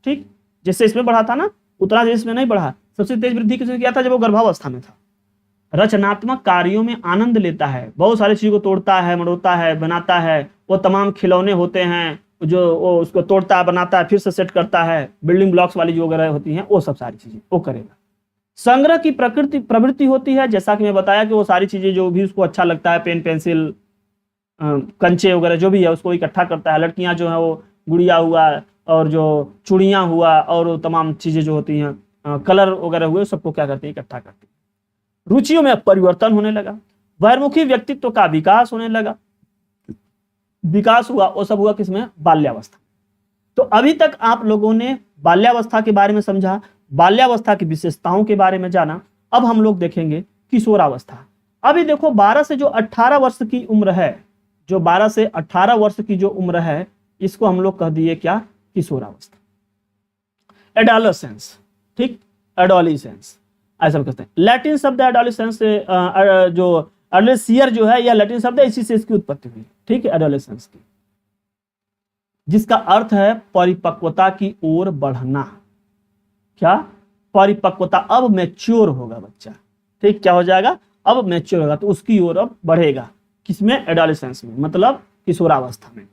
ठीक, जैसे इसमें बढ़ा था ना उतना इसमें नहीं बढ़ा। सबसे तेज वृद्धि किसने किया था? जब वो गर्भावस्था में था। रचनात्मक कार्यों में आनंद लेता है, बहुत सारी चीजों को तोड़ता है, मरोड़ता है, बनाता है। वो तमाम खिलौने होते हैं जो वो उसको तोड़ता है, बनाता है, फिर से सेट करता है, बिल्डिंग ब्लॉक्स वाली जो वगैरह होती हैं वो सब सारी चीजें वो करेगा। संग्रह की प्रवृत्ति होती है, जैसा कि मैं बताया कि वो सारी चीजें जो भी उसको अच्छा लगता है, पेन पेंसिल कंचे वगैरह जो भी है उसको इकट्ठा करता है। लड़कियां जो है वो गुड़िया हुआ और जो चूड़ियां हुआ और तमाम चीजें जो होती हैं कलर वगैरह हुए सबको क्या करते हैं, इकट्ठा करते हैं। रुचियों में परिवर्तन होने लगा, बहिर्मुखी व्यक्तित्व का विकास होने लगा। विकास हुआ वो सब हुआ किसमें? बाल्यावस्था। तो अभी तक आप लोगों ने बाल्यावस्था के बारे में समझा, बाल्यावस्था की विशेषताओं के बारे में जाना। अब हम लोग देखेंगे किशोरावस्था। अभी देखो 12 से जो 18 वर्ष की उम्र है, जो 12 से 18 वर्ष की जो उम्र है, इसको हम लोग कह दिए क्या? किशोरावस्था, एडोलेसेंस, ठीक, एडोलेसेंस ऐसा कहते हैं। लैटिन शब्द एडोलेसेंस से जो एडोलेसियर जो है यह लैटिन शब्द है, इसी से इसकी उत्पत्ति हुई, ठीक है, एडोलेसेंस की, जिसका अर्थ है परिपक्वता की ओर बढ़ना। क्या? परिपक्वता, अब मैच्योर होगा बच्चा, ठीक, क्या हो जाएगा? अब मैच्योर होगा, तो उसकी ओर अब बढ़ेगा। किसमें? एडोलेसेंस में, मतलब किशोरावस्था में।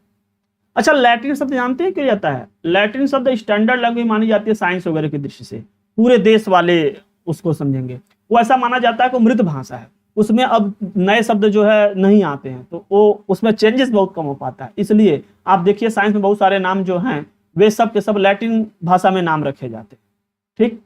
अच्छा, लैटिन शब्द जानते हैं क्यों जाता है? लैटिन शब्द स्टैंडर्ड लैंग्वेज मानी जाती है साइंस वगैरह की दृष्टि से, पूरे देश वाले उसको समझेंगे। वो ऐसा माना जाता है कि मृत भाषा है, उसमें अब नए शब्द जो है नहीं आते हैं, तो वो उसमें चेंजेस बहुत कम हो पाता है। इसलिए आप देखिए साइंस में बहुत सारे नाम जो हैं वे सब के सब लैटिन भाषा में नाम रखे जाते हैं, ठीक।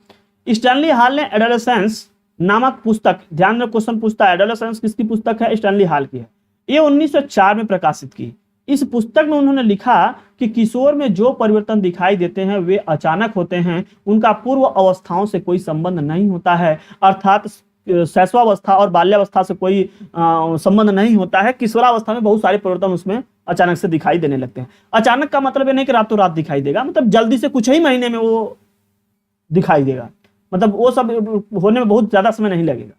स्टैनली हॉल ने एडोलेसेंस नामक पुस्तक, ध्यान में क्वेश्चन पूछता है एडोलेसेंस किसकी पुस्तक है? स्टैनली हॉल की है। ये 1904 में प्रकाशित की। इस पुस्तक में उन्होंने लिखा कि किशोर में जो परिवर्तन दिखाई देते हैं वे अचानक होते हैं, उनका पूर्व अवस्थाओं से कोई संबंध नहीं होता है, अर्थात शैशवावस्था और बाल्यावस्था से कोई संबंध नहीं होता है। किशोरावस्था में बहुत सारे परिवर्तन उसमें अचानक से दिखाई देने लगते हैं। अचानक का मतलब ये नहीं कि रातों रात दिखाई देगा, मतलब जल्दी से कुछ ही महीने में वो दिखाई देगा, मतलब वो सब होने में बहुत ज्यादा समय नहीं लगेगा।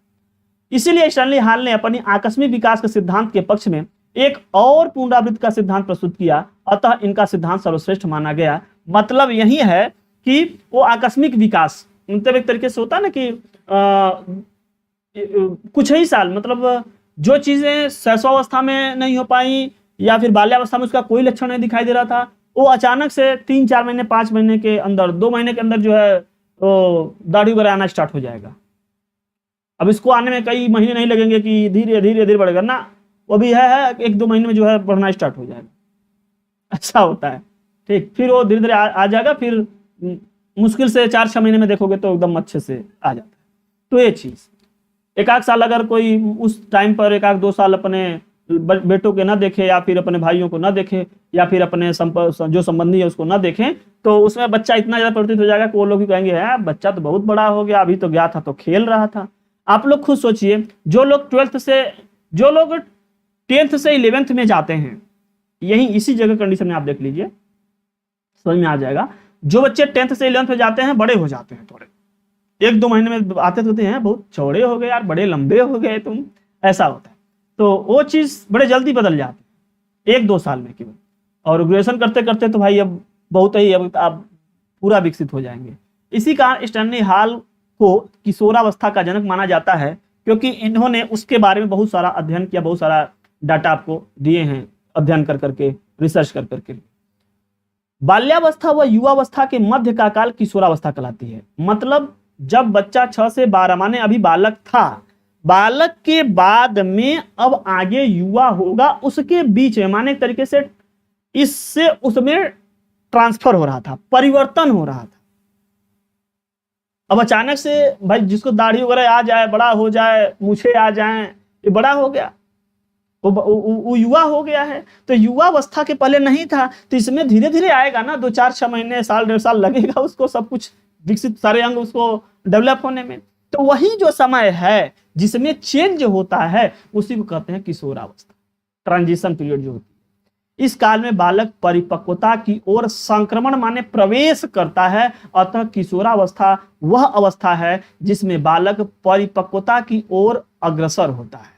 इसीलिए स्टैनली हॉल ने अपनी आकस्मिक विकास के सिद्धांत के पक्ष में एक और पुनरावृत्ति का सिद्धांत प्रस्तुत किया, अतः इनका सिद्धांत सर्वश्रेष्ठ माना गया। मतलब यही है कि वो आकस्मिक विकास, मतलब एक तरीके से होता है ना कि कुछ ही साल, मतलब जो चीजें शैशवावस्था में नहीं हो पाई या फिर बाल्यावस्था में उसका कोई लक्षण नहीं दिखाई दे रहा था, वो अचानक से 3-4 महीने 5 महीने के अंदर 2 महीने के अंदर जो है वो दाढ़ी वगैरह आना स्टार्ट हो जाएगा। अब इसको आने में कई महीने नहीं लगेंगे कि धीरे धीरे धीरे बढ़ेगा ना, वो भी है 1-2 महीने में जो है बढ़ना स्टार्ट हो जाएगा, अच्छा होता है। ठीक, फिर वो धीरे धीरे आ जाएगा, फिर मुश्किल से 4-6 महीने में देखोगे तो एकदम अच्छे से आ जाता है। तो ये चीज 1-8 साल अगर कोई उस टाइम पर 1-2 साल अपने बेटों के ना देखे या फिर अपने भाइयों को ना देखे या फिर अपने जो संबंधी है उसको ना देखें, तो उसमें बच्चा इतना ज्यादा प्रवृत्त हो जाएगा कि वो लोग भी कहेंगे है बच्चा तो बहुत बड़ा हो गया, अभी तो गया था तो खेल रहा था। आप लोग खुद सोचिए, जो लोग 10th से 11th में जाते हैं, यही इसी जगह कंडीशन में आप देख लीजिए, समझ में आ जाएगा। जो बच्चे 10th से 11th में जाते हैं बड़े हो जाते हैं, थोड़े 1-2 महीने में आते होते हैं बहुत चौड़े हो गए यार, बड़े लंबे हो गए तुम, ऐसा होता है। तो वो चीज बड़े जल्दी बदल जाती है 1-2 साल में केवल, और ग्रेजुएशन करते करते तो भाई अब बहुत ही अब आप पूरा विकसित हो जाएंगे। इसी कारण स्टैनली हॉल को किशोरावस्था का जनक माना जाता है, क्योंकि इन्होंने उसके बारे में बहुत सारा अध्ययन किया, बहुत सारा डाटा आपको दिए हैं अध्ययन कर करके, रिसर्च कर करके। बाल्यावस्था व युवावस्था के मध्य का काल किशोरावस्था कहलाती है। मतलब जब बच्चा 6 से 12 माने अभी बालक था, बालक के बाद में अब आगे युवा होगा, उसके बीच में माने एक तरीके से इससे उसमें ट्रांसफर हो रहा था, परिवर्तन हो रहा था। अब अचानक से भाई जिसको दाढ़ी वगैरह आ जाए, बड़ा हो जाए, मूछें आ जाएं, ये बड़ा हो गया, वो युवा हो गया है। तो युवा अवस्था के पहले नहीं था, तो इसमें धीरे धीरे आएगा ना, 2-4-6 महीने, साल 1.5 साल लगेगा उसको सब कुछ विकसित, सारे अंग उसको डेवलप होने में। तो वही जो समय है जिसमें चेंज होता है उसी को कहते हैं किशोरावस्था, ट्रांजिशन पीरियड जो होती है। इस काल में बालक परिपक्वता की ओर संक्रमण माने प्रवेश करता है, अतः किशोरावस्था वह अवस्था है जिसमें बालक परिपक्वता की ओर अग्रसर होता है।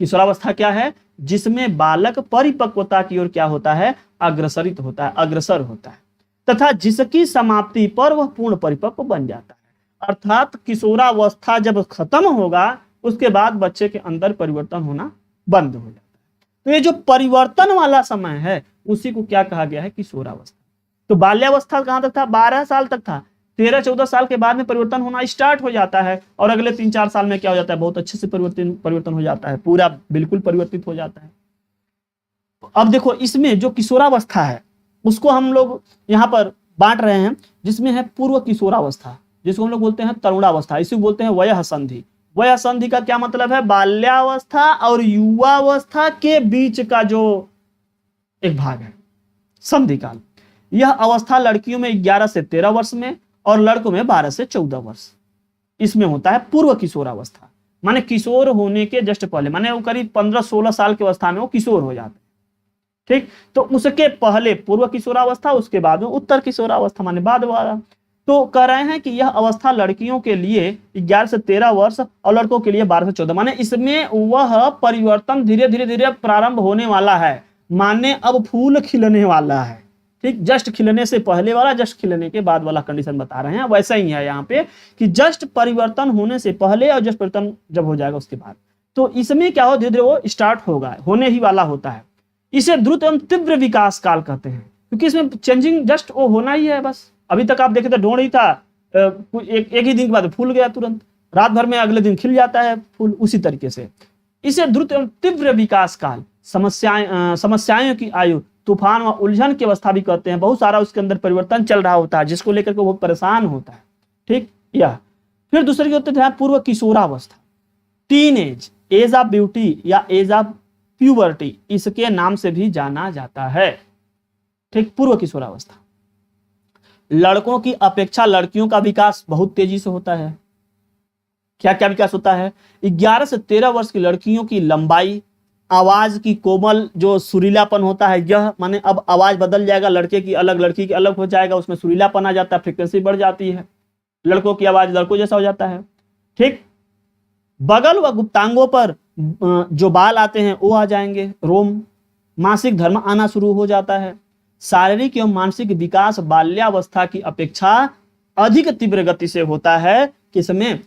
किशोरावस्था क्या है? जिसमें बालक परिपक्वता की ओर क्या होता है? अग्रसरित होता है, अग्रसर होता है, तथा जिसकी समाप्ति पर वह पूर्ण परिपक्व बन जाता है। अर्थात किशोरावस्था जब खत्म होगा उसके बाद बच्चे के अंदर परिवर्तन होना बंद हो जाता है। तो ये जो परिवर्तन वाला समय है उसी को क्या कहा गया है? किशोरावस्था। तो बाल्यावस्था कहां तक था? 12 साल तक था। 13-14 साल के बाद में परिवर्तन होना स्टार्ट हो जाता है, और अगले 3-4 साल में क्या हो जाता है? बहुत अच्छे से परिवर्तन हो जाता है, पूरा बिल्कुल परिवर्तित हो जाता है। अब देखो, इसमें जो किशोरावस्था है उसको हम लोग यहाँ पर बांट रहे हैं, जिसमें है पूर्व किशोरावस्था, जिसको हम लोग बोलते हैं तरुणावस्था, इसी को बोलते हैं वयः संधि। वयः संधि का क्या मतलब है? बाल्यावस्था और युवावस्था के बीच का जो एक भाग है, संधि काल। यह अवस्था लड़कियों में 11 से 13 वर्ष में और लड़कों में 12 से 14 वर्ष इसमें होता है पूर्व किशोरावस्था। माने किशोर होने के जस्ट पहले, माने वो करीब 15-16 साल की अवस्था में वो किशोर हो जाते हैं। ठीक, तो उसके पहले पूर्व किशोरावस्था, उसके बाद में उत्तर किशोरावस्था माने बाद वाला। तो कह रहे हैं कि यह अवस्था लड़कियों के लिए 11 से 13 वर्ष और लड़कों के लिए 12 से 14, माने इसमें वह परिवर्तन धीरे धीरे धीरे प्रारंभ होने वाला है। माने अब फूल खिलने वाला है। ठीक, जस्ट खिलने से पहले वाला, जस्ट खिलने के बाद वाला कंडीशन बता रहे हैं। वैसा ही है यहाँ पे कि जस्ट परिवर्तन होने से पहले और जस्ट परिवर्तन जब हो जाएगा उसके बाद। तो इसमें क्या हो, धीरे धीरे वो स्टार्ट होगा, होने ही वाला होता है। इसे द्रुत एवं तीव्र विकास काल कहते हैं, क्योंकि इसमें चेंजिंग जस्ट वो होना ही है बस। अभी तक आप देखे तो ढोंढ ही था, एक ही दिन के बाद फूल गया तुरंत, रात भर में अगले दिन खिल जाता है फूल, उसी तरीके से। इसे द्रुत एवं तीव्र विकास काल, समस्याओं की आयु, तूफान व उलझन की अवस्था भी कहते हैं। बहुत सारा उसके अंदर परिवर्तन चल रहा होता है जिसको लेकर के बहुत परेशान होता है। ठीक, यह फिर दूसरी होते थे पूर्व किशोरावस्था, टीन एज ऑफ ब्यूटी या एज ऑफ प्यूबर्टी, इसके नाम से भी जाना जाता है। ठीक, पूर्व किशोरावस्था। लड़कों की अपेक्षा लड़कियों का विकास बहुत तेजी से होता है। क्या क्या विकास होता है? 11 से 13 वर्ष की लड़कियों की लंबाई, आवाज की कोमल जो सुरीलापन होता है, यह माने अब आवाज बदल जाएगा, लड़के की अलग लड़की की अलग हो जाएगा, उसमें सुरीलापन आ जाता है, फ्रीक्वेंसी बढ़ जाती है, लड़कों की आवाज लड़कों जैसा हो जाता है। ठीक, बगल व गुप्तांगों पर जो बाल आते हैं वो आ जाएंगे, रोम। मासिक धर्म आना शुरू हो जाता है। शारीरिक एवं मानसिक विकास बाल्यावस्था की अपेक्षा अधिक तीव्र गति से होता है किसमें,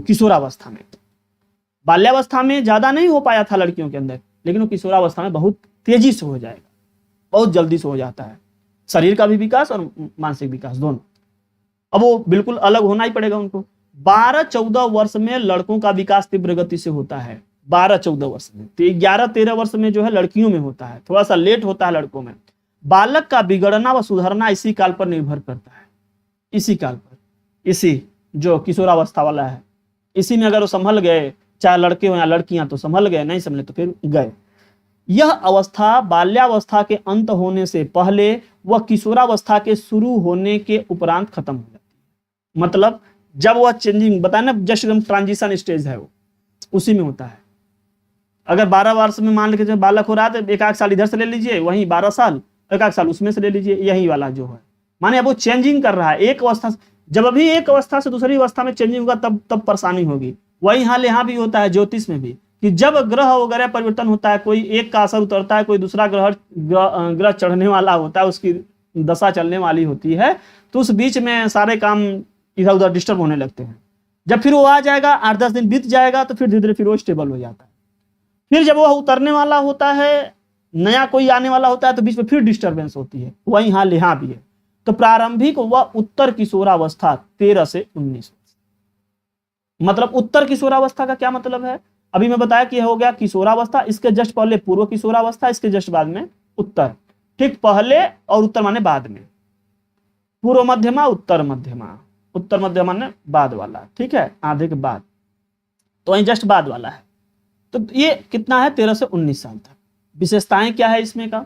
किशोरावस्था में। बाल्यावस्था में ज्यादा नहीं हो पाया था लड़कियों के अंदर, लेकिन वो किशोरावस्था में बहुत तेजी से हो जाएगा, बहुत जल्दी से हो जाता है। शरीर का भी विकास और मानसिक विकास दोनों। अब वो बिल्कुल अलग होना ही पड़ेगा उनको। 12-14 वर्ष में लड़कों का विकास तीव्र गति से होता है, 12-14 वर्ष में। तो 11-13 वर्ष में जो है लड़कियों में होता है, थोड़ा सा लेट होता है लड़कों में। बालक का बिगड़ना व सुधरना इसी काल पर निर्भर करता है, इसी काल पर, इसी जो किशोरावस्था वाला है, इसी में अगर वो संभल गए, चाहे लड़के हो या लड़कियां, तो संभल गए, नहीं संभले तो फिर गए। यह अवस्था बाल्यावस्था के अंत होने से पहले वह किशोरावस्था के शुरू होने के उपरांत खत्म हो जाती है। मतलब जब वह चेंजिंग बताया ना, जस्ट ट्रांजिशन स्टेज है, वो उसी में होता है। अगर 12 वर्ष में मान लीजिए बालक हो रहा है तो 1 साल इधर से ले लीजिए, वहीं 12 साल, 1 साल उसमें से ले लीजिए, यही वाला जो है, माने अब वो चेंजिंग कर रहा है एक अवस्था से। जब अभी एक अवस्था से दूसरी अवस्था में चेंजिंग होगा तब परेशानी होगी। वही हाल यहाँ भी होता है ज्योतिष में भी, कि जब ग्रह वगैरह परिवर्तन होता है, कोई एक का असर उतरता है, कोई दूसरा ग्रह चढ़ने वाला होता है, उसकी दशा चलने वाली होती है, तो उस बीच में सारे काम इधर उधर डिस्टर्ब होने लगते हैं। जब फिर वो आ जाएगा, 8-10 दिन बीत जाएगा, तो फिर धीरे धीरे फिर वो स्टेबल हो जाता है। फिर जब वो उतरने वाला होता है, नया कोई आने वाला होता है, तो बीच में फिर डिस्टर्बेंस होती है। वही हाल यहाँ भी है। तो प्रारंभिक व उत्तर किशोरावस्था 13 से 19। मतलब उत्तर किशोरावस्था का क्या मतलब है, अभी मैं बताया कि हो गया किशोरावस्था, इसके जस्ट पहले पूर्व किशोरावस्था, इसके जस्ट बाद में उत्तर। ठीक, पहले और उत्तर माने बाद में, पूर्व मध्यमा उत्तर मध्यमा, उत्तर मध्यमा ने बाद वाला, ठीक है, आधे के बाद, तो वही जस्ट बाद वाला है। तो ये कितना है, 13 से 19 साल तक। विशेषताएं क्या है इसमें का,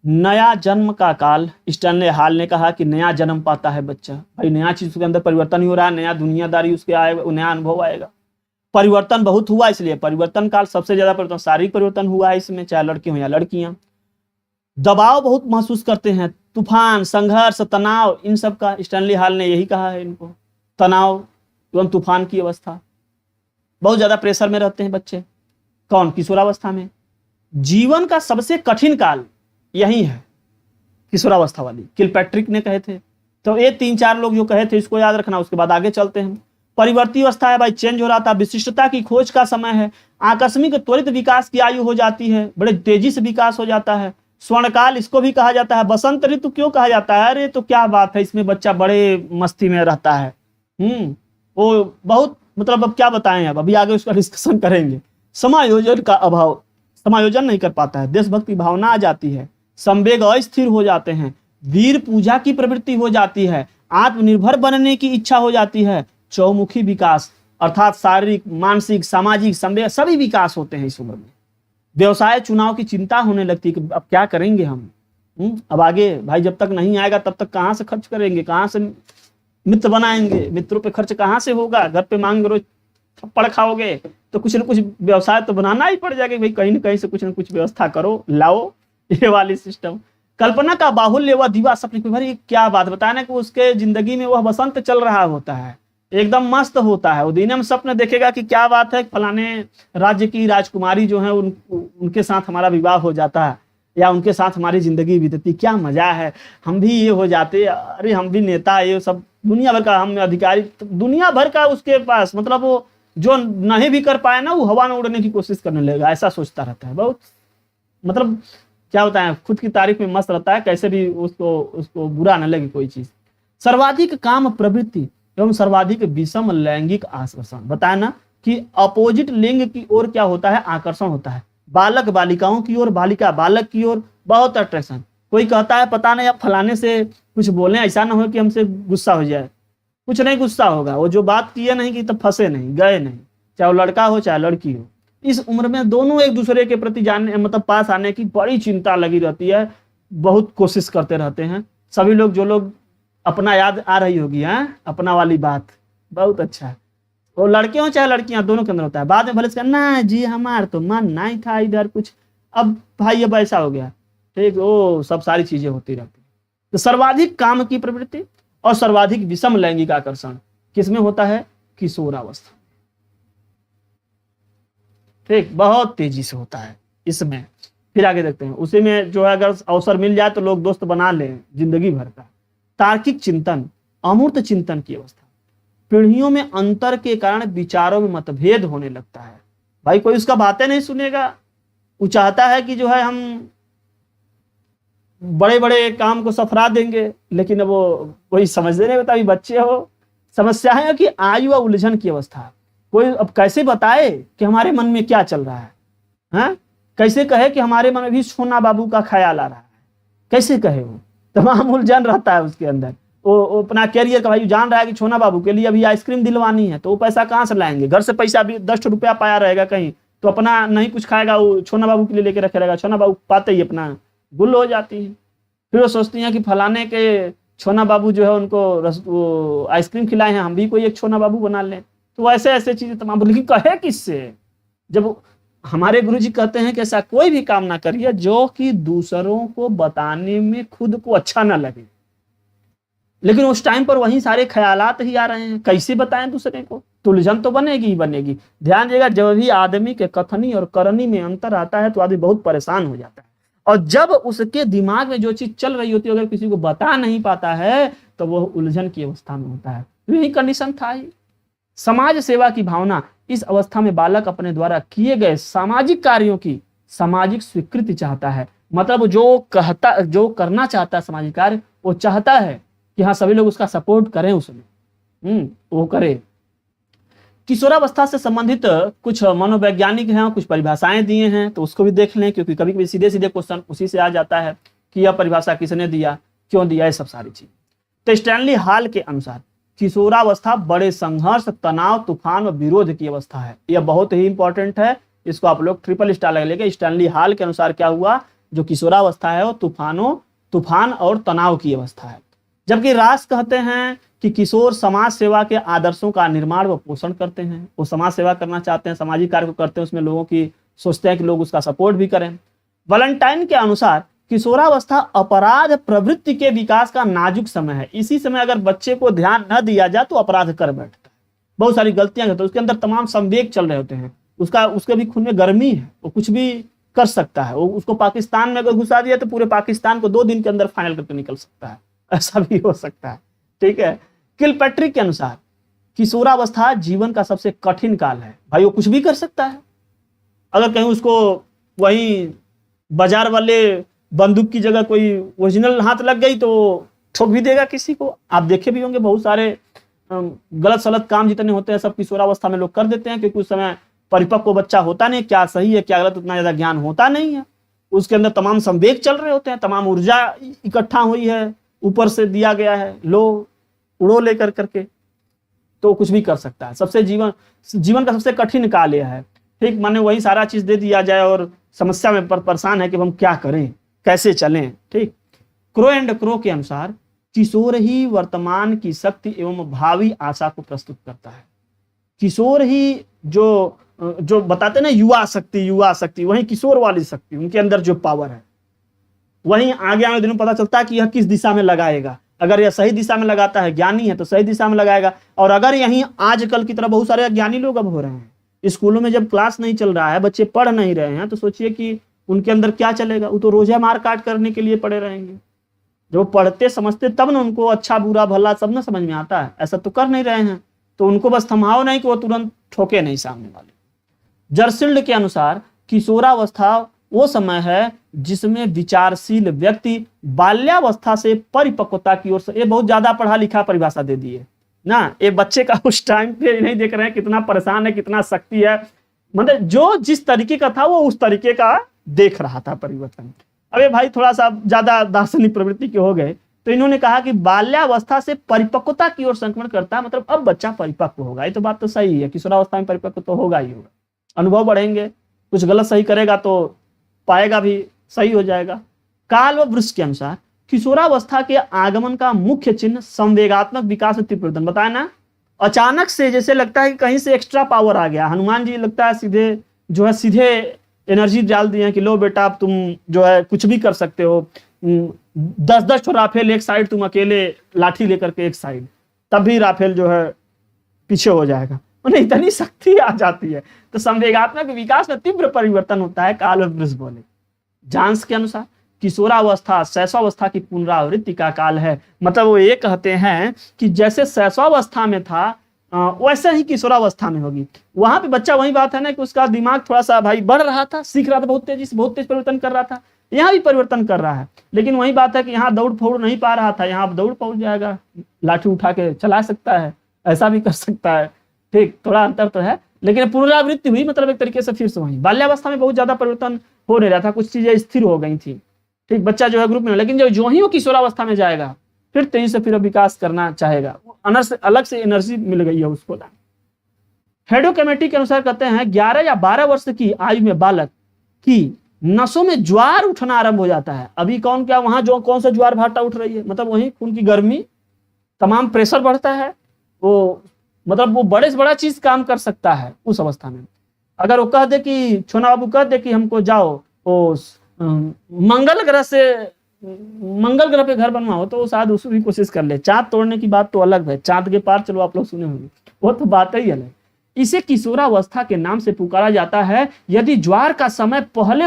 नया जन्म का काल। स्टैनले हॉल ने कहा कि नया जन्म पाता है बच्चा, भाई नया चीज के अंदर परिवर्तन ही हो रहा है, नया दुनियादारी उसके आएगा, नया अनुभव आएगा। परिवर्तन बहुत हुआ, इसलिए परिवर्तन काल सबसे ज्यादा परिवर्तन, शारीरिक परिवर्तन हुआ है इसमें, चाहे लड़के हो या लड़कियां। दबाव बहुत महसूस करते हैं, तूफान, संघर्ष, तनाव, इन सब का स्टैनली हॉल ने यही कहा है इनको, तनाव एवं तूफान की अवस्था। बहुत ज्यादा प्रेशर में रहते हैं बच्चे, कौन, किशोरावस्था में। जीवन का सबसे कठिन काल यही है, किशोरावस्था वाली, किलपैट्रिक ने कहे थे। तो ये 3-4 लोग जो कहे थे इसको याद रखना, उसके बाद आगे चलते हैं। परिवर्ती अवस्था है भाई, चेंज हो रहा था, विशिष्टता की खोज का समय है, आकस्मिक त्वरित विकास की आयु हो जाती है, बड़े तेजी से विकास हो जाता है। स्वर्णकाल इसको भी कहा जाता है। बसंत ऋतु क्यों कहा जाता है, अरे तो क्या बात है, इसमें बच्चा बड़े मस्ती में रहता है। वो बहुत, मतलब अब क्या बताएं, अब अभी आगे उसका डिस्कशन करेंगे। समायोजन का अभाव, समायोजन नहीं कर पाता है, देशभक्ति भावना आ जाती है, संवेग अस्थिर हो जाते हैं, वीर पूजा की प्रवृत्ति हो जाती है, आत्मनिर्भर बनने की इच्छा हो जाती है, चौमुखी विकास अर्थात शारीरिक, मानसिक, सामाजिक, संवेग सभी विकास होते हैं इस उम्र में। व्यवसाय चुनाव की चिंता होने लगती है कि अब क्या करेंगे हम, अब आगे भाई जब तक नहीं आएगा तब तक कहाँ से खर्च करेंगे, कहाँ से मित्र बनाएंगे, मित्रों पे खर्च कहाँ से होगा, घर पे मांग रोज थप्पड़ खाओगे, तो कुछ न कुछ व्यवसाय तो बनाना ही पड़ जाएगा, भाई कहीं न कहीं से कुछ न कुछ व्यवस्था करो, लाओ, ये वाली सिस्टम। कल्पना का बाहुल्य व दिवा सपने, भाई क्या बात बताना कि उसके जिंदगी में वह बसंत चल रहा होता है, एकदम मस्त होता है, वो दिन में सपने देखेगा कि क्या बात है, फलाने राज्य की राजकुमारी जो है उनके साथ हमारा विवाह हो जाता है, या उनके साथ हमारी जिंदगी बीतती, क्या मजा है, हम भी ये हो जाते, अरे हम भी नेता, ये सब दुनिया भर का हम अधिकारी, दुनिया भर का उसके पास, मतलब वो जो नहीं भी कर पाए ना, वो हवा में उड़ने की कोशिश करने लगेगा, ऐसा सोचता रहता है। बहुत मतलब क्या होता है, खुद की तारीफ में मस्त रहता है, कैसे भी उसको बुरा न लगे कोई चीज। सर्वाधिक काम प्रवृत्ति एवं सर्वाधिक विषम लैंगिक आकर्षण, बताया ना कि अपोजिट लिंग की ओर क्या होता है, आकर्षण होता है। बालक बालिकाओं की ओर, बालिका बालक की ओर बहुत अट्रैक्शन। कोई कहता है पता नहीं अब फलाने से कुछ बोले, ऐसा ना हो कि हमसे गुस्सा हो जाए, कुछ नहीं गुस्सा होगा, वो जो बात किए नहीं कि तब फंसे नहीं, गए नहीं, चाहे वो लड़का हो चाहे लड़की हो। इस उम्र में दोनों एक दूसरे के प्रति जानने, मतलब पास आने की बड़ी चिंता लगी रहती है, बहुत कोशिश करते रहते हैं सभी लोग। जो लोग अपना याद आ रही होगी, अपना वाली बात, बहुत अच्छा है। वो लड़के हो चाहे लड़कियां, दोनों के अंदर होता है। बाद में भले ना जी हमारा तो मन नहीं था इधर कुछ, अब भाई अब ऐसा हो गया, ठीक, वो सब सारी चीजें होती रहती है। तो सर्वाधिक काम की प्रवृत्ति और सर्वाधिक विषम लैंगिक आकर्षण किसमें होता है, किशोरावस्था। ठीक, बहुत तेजी से होता है इसमें। फिर आगे देखते हैं, उसी में जो है अगर अवसर मिल जाए तो लोग दोस्त बना लें जिंदगी भर का। तार्किक चिंतन, अमूर्त चिंतन की अवस्था, पीढ़ियों में अंतर के कारण विचारों में मतभेद होने लगता है। भाई कोई उसका बातें नहीं सुनेगा, वो चाहता है कि जो है हम बड़े बड़े काम को सफरा देंगे, लेकिन वो कोई समझते नहीं होता, अभी बच्चे हो। समस्या है कि आयु व उलझन की अवस्था, कोई अब कैसे बताए कि हमारे मन में क्या चल रहा है, हाँ? कैसे कहे कि हमारे मन में भी सोना बाबू का ख्याल आ रहा है, कैसे कहे? वो तमाम उलझन रहता है उसके अंदर। वो अपना कैरियर का, भाई जान रहा है कि छोना बाबू के लिए अभी आइसक्रीम दिलवानी है, तो वो पैसा कहाँ से लाएंगे? घर से पैसा भी 10 रुपया पाया रहेगा कहीं, तो अपना नहीं कुछ खाएगा, वो छोना बाबू के लिए लेके रखे रहेगा। छोना बाबू पाते ही अपना गुल हो जाती है। फिर वो सोचती हैं कि फलाने के छोना बाबू जो है उनको आइसक्रीम खिलाए हैं, हम भी कोई एक छोना बाबू बना लें। तो ऐसे ऐसे चीजें तमाम, लेकिन कहे किससे? जब हमारे गुरुजी कहते हैं कि ऐसा कोई भी काम ना करिए जो कि दूसरों को बताने में खुद को अच्छा ना लगे, लेकिन उस टाइम पर वही सारे ख्यालात ही आ रहे हैं, कैसे बताएं दूसरे को? तो उलझन तो बनेगी ही बनेगी। ध्यान दीजिएगा, जब भी आदमी के कथनी और करनी में अंतर आता है तो आदमी बहुत परेशान हो जाता है। और जब उसके दिमाग में जो चीज चल रही होती है अगर किसी को बता नहीं पाता है तो वह उलझन की अवस्था में होता है। यही कंडीशन था ही। समाज सेवा की भावना, इस अवस्था में बालक अपने द्वारा किए गए सामाजिक कार्यों की सामाजिक स्वीकृति चाहता है। मतलब जो करना चाहता है सामाजिक कार्य, वो चाहता है कि हाँ सभी लोग उसका सपोर्ट करें, उसमें वो करे। किशोरावस्था से संबंधित कुछ मनोवैज्ञानिक हैं, कुछ परिभाषाएं दिए हैं, तो उसको भी देख लें, क्योंकि कभी कभी सीधे सीधे क्वेश्चन उसी से आ जाता है कि यह परिभाषा किसने दिया, क्यों दिया, ये सब सारी चीज। तो स्टैनली हॉल के अनुसार किशोरावस्था बड़े संघर्ष, तनाव, तूफान और विरोध की अवस्था है। यह बहुत ही इंपॉर्टेंट है, इसको आप लोग ट्रिपल स्टार लगा लेंगे। स्टैनली हॉल के अनुसार क्या हुआ, जो किशोरावस्था है वो तूफान और तनाव की अवस्था है। जबकि रास कहते हैं कि किशोर समाज सेवा के आदर्शों का निर्माण व पोषण करते हैं। वो समाज सेवा करना चाहते हैं, सामाजिक कार्य को करते हैं, उसमें लोगों की सोचते हैं कि लोग उसका सपोर्ट भी करें। वैलेंटाइन के अनुसार किशोरावस्था अपराध प्रवृत्ति के विकास का नाजुक समय है। इसी समय अगर बच्चे को ध्यान न दिया जाए तो अपराध कर बैठता है, बहुत सारी गलतियां करता है, उसके अंदर तमाम संवेग चल रहे होते हैं, उसके भी खून में गर्मी है, वो कुछ भी कर सकता है। उसको पाकिस्तान में अगर घुसा दिया तो पूरे पाकिस्तान को 2 दिन के अंदर फाइनल करके निकल सकता है, ऐसा भी हो सकता है। ठीक है। किलपैट्रिक के अनुसार किशोरावस्था जीवन का सबसे कठिन काल है। भाई वो कुछ भी कर सकता है, अगर कहीं उसको वही बाजार वाले बंदूक की जगह कोई ओरिजिनल हाथ लग गई तो ठोक भी देगा किसी को। आप देखे भी होंगे बहुत सारे गलत सलत काम जितने होते हैं सब किशोरावस्था में लोग कर देते हैं, क्योंकि उस समय परिपक्व बच्चा होता नहीं, क्या सही है क्या गलत उतना ज्यादा ज्ञान होता नहीं है, उसके अंदर तमाम संवेग चल रहे होते हैं, तमाम ऊर्जा इकट्ठा हुई है, ऊपर से दिया गया है, लो उड़ो लेकर करके, तो कुछ भी कर सकता है। सबसे जीवन का सबसे कठिन काल यह है। ठीक, माने वही सारा चीज दे दिया जाए और समस्या में परेशान है कि हम क्या करें, कैसे चलें। ठीक, क्रो एंड क्रो के अनुसार किशोर ही वर्तमान की शक्ति एवं भावी आशा को प्रस्तुत करता है। किशोर ही जो बताते ना युवा शक्ति, वही किशोर वाली शक्ति, उनके अंदर जो पावर है वहीं आगे आने दिनों पता चलता है कि यह किस दिशा में लगाएगा। अगर यह सही दिशा में लगाता है, ज्ञानी है, तो सही दिशा में लगाएगा। और अगर यहीं आजकल की तरह बहुत सारे अज्ञानी लोग अब हो रहे हैं, स्कूलों में जब क्लास नहीं चल रहा है, बच्चे पढ़ नहीं रहे हैं, तो सोचिए कि उनके अंदर क्या चलेगा। वो तो रोजा मार काट करने के लिए पड़े रहेंगे। जब वो पढ़ते समझते तब ना उनको अच्छा बुरा भला सब ना समझ में आता है, ऐसा तो कर नहीं रहे हैं, तो उनको बस थमाओ नहीं कि वो तुरंत ठोके नहीं सामने वाले। जर्सिल्ड के अनुसार किशोरावस्था वो समय है जिसमें विचारशील व्यक्ति बाल्यावस्था से परिपक्वता की ओर से, ये बहुत ज्यादा पढ़ा लिखा परिभाषा दे दी है ना, ये बच्चे का उस टाइम पे नहीं देख रहे हैं कितना परेशान है, कितना शक्ति है, मतलब जो जिस तरीके का था वो उस तरीके का देख रहा था परिवर्तन। अबे भाई थोड़ा सा ज्यादा दार्शनिक प्रवृत्ति के हो गए, तो इन्होंने कहा कि बाल्यावस्था से परिपक्वता की ओर संक्रमण करता है, मतलब अब बच्चा परिपक्व होगा। ये तो बात तो सही है, किशोरावस्था में परिपक्व तो होगा ही होगा, अनुभव बढ़ेंगे, कुछ गलत सही करेगा तो पाएगा भी, सही हो जाएगा। काल व वृक्ष के अनुसार किशोरावस्था के आगमन का मुख्य चिन्ह संवेगात्मक विकास में तीव्र परिवर्तन। बताया ना, अचानक से जैसे लगता है कि कहीं से एक्स्ट्रा पावर आ गया, हनुमान जी लगता है सीधे एनर्जी डाल दिए कि लो बेटा अब तुम जो है कुछ भी कर सकते हो, 10-10 राफेल एक साइड, तुम अकेले लाठी लेकर के एक साइड, तब भी राफेल जो है पीछे हो जाएगा। उन्हें इतनी शक्ति आ जाती है। तो संवेगात्मक विकास में तीव्र परिवर्तन होता है, काल और ब्रिज बोले। जांस के अनुसार किशोरावस्था शैशवावस्था की पुनरावृत्ति का काल है। मतलब वो ये कहते हैं कि जैसे शैशवावस्था में था वैसे ही किशोरावस्था में होगी। वहां पे बच्चा, वही बात है ना कि उसका दिमाग थोड़ा सा भाई बढ़ रहा था, सीख रहा था, बहुत तेज परिवर्तन कर रहा था। यहाँ भी परिवर्तन कर रहा है, लेकिन वही बात है कि यहाँ दौड़ फोड़ नहीं पा रहा था, यहाँ दौड़ पहुंच जाएगा, लाठी उठा के चला सकता है, ऐसा भी कर सकता है। ठीक, थोड़ा अंतर तो है, लेकिन पुनरावृत्ति हुई, मतलब एक तरीके से फिर से वही। बाल्यावस्था में बहुत ज्यादा परिवर्तन हो नहीं रहा था, कुछ चीजें स्थिर हो गई थी। ठीक, बच्चा जो है ग्रुप में, लेकिन जो ही वो किशोरावस्था में जाएगा फिर तेजी से फिर विकास करना चाहेगा, अलग से एनर्जी मिल गई है उसको। हेडो कमेटी के अनुसार कहते हैं 11 या 12 वर्ष की आयु में बालक की नसों में ज्वार उठना आरंभ हो जाता है। अभी वहां जो कौन सा ज्वार भाटा उठ रही है, मतलब वही खून की गर्मी, तमाम प्रेशर बढ़ता है, वो मतलब वो बड़े से बड़ा चीज काम कर सकता है उस अवस्था में। अगर वो कह दे कि छोना बाबू कह दे कि हमको जाओ वो मंगल ग्रह पे घर बनवाओ, तो वो शायद उसकी कोशिश कर ले। चांद तोड़ने की बात तो अलग है, चांद के पार चलो आप लोग सुने होंगे, वो तो बात ही अलग। इसे किशोरावस्था के नाम से पुकारा जाता है यदि ज्वार का समय पहले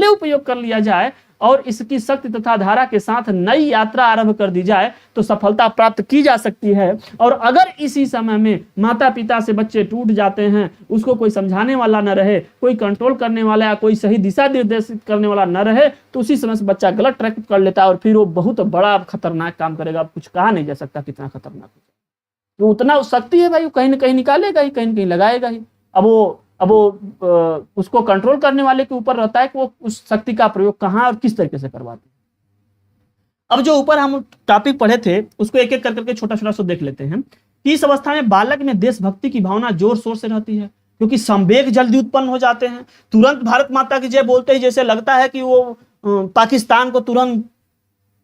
उपयोग कर लिया जाए और इसकी शक्ति तथा धारा के साथ नई यात्रा आरंभ कर दी जाए तो सफलता प्राप्त की जा सकती है। और अगर इसी समय में माता पिता से बच्चे टूट जाते हैं, उसको कोई समझाने वाला न रहे, कोई कंट्रोल करने वाला या कोई सही दिशा निर्देशित करने वाला न रहे, तो उसी समय से बच्चा गलत ट्रैक कर लेता है और फिर वो बहुत बड़ा खतरनाक काम करेगा। कुछ कहा नहीं जा सकता कितना खतरनाक, तो उतना शक्ति है भाई, वो कहीं ना कहीं निकालेगा ही, कहीं ना कहीं लगाएगा ही। अब वो उसको कंट्रोल करने वाले के ऊपर रहता है कि वो उस शक्ति का प्रयोग कहाँ और किस तरीके से करवाते हैं। अब जो ऊपर हम टॉपिक पढ़े थे उसको एक एक करके छोटा छोटा सा देख लेते हैं कि इस अवस्था में बालक में देशभक्ति की भावना जोर शोर से रहती है, क्योंकि संवेग जल्दी उत्पन्न हो जाते हैं। तुरंत भारत माता की जय बोलते ही जैसे लगता है कि वो पाकिस्तान को तुरंत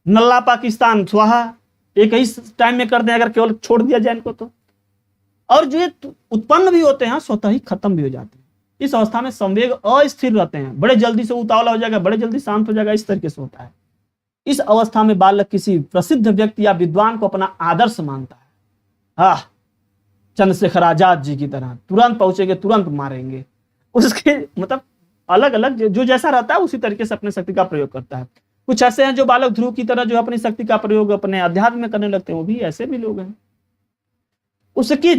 नल्ला पाकिस्तान स्वाहा एक ही टाइम में कर दें, अगर केवल छोड़ दिया जाए इनको तो। और जो उत्पन्न भी होते हैं स्वतः ही खत्म भी हो जाते हैं। इस अवस्था में संवेग अस्थिर रहते हैं, बड़े जल्दी से उतावला हो जाएगा, बड़े जल्दी शांत हो जाएगा, इस तरीके से होता है। इस अवस्था में बालक किसी प्रसिद्ध व्यक्ति या विद्वान को अपना आदर्श मानता है। चंद्रशेखर आजाद जी की तरह तुरंत पहुंचेंगे, तुरंत मारेंगे। उसके मतलब अलग अलग जो जैसा रहता है उसी तरीके से अपने शक्ति का प्रयोग करता है। कुछ ऐसे हैं जो बालक ध्रुव की तरह जो अपनी शक्ति का प्रयोग अपने अध्यात्म में करने लगते हैं, वो भी ऐसे भी लोग हैं। उसके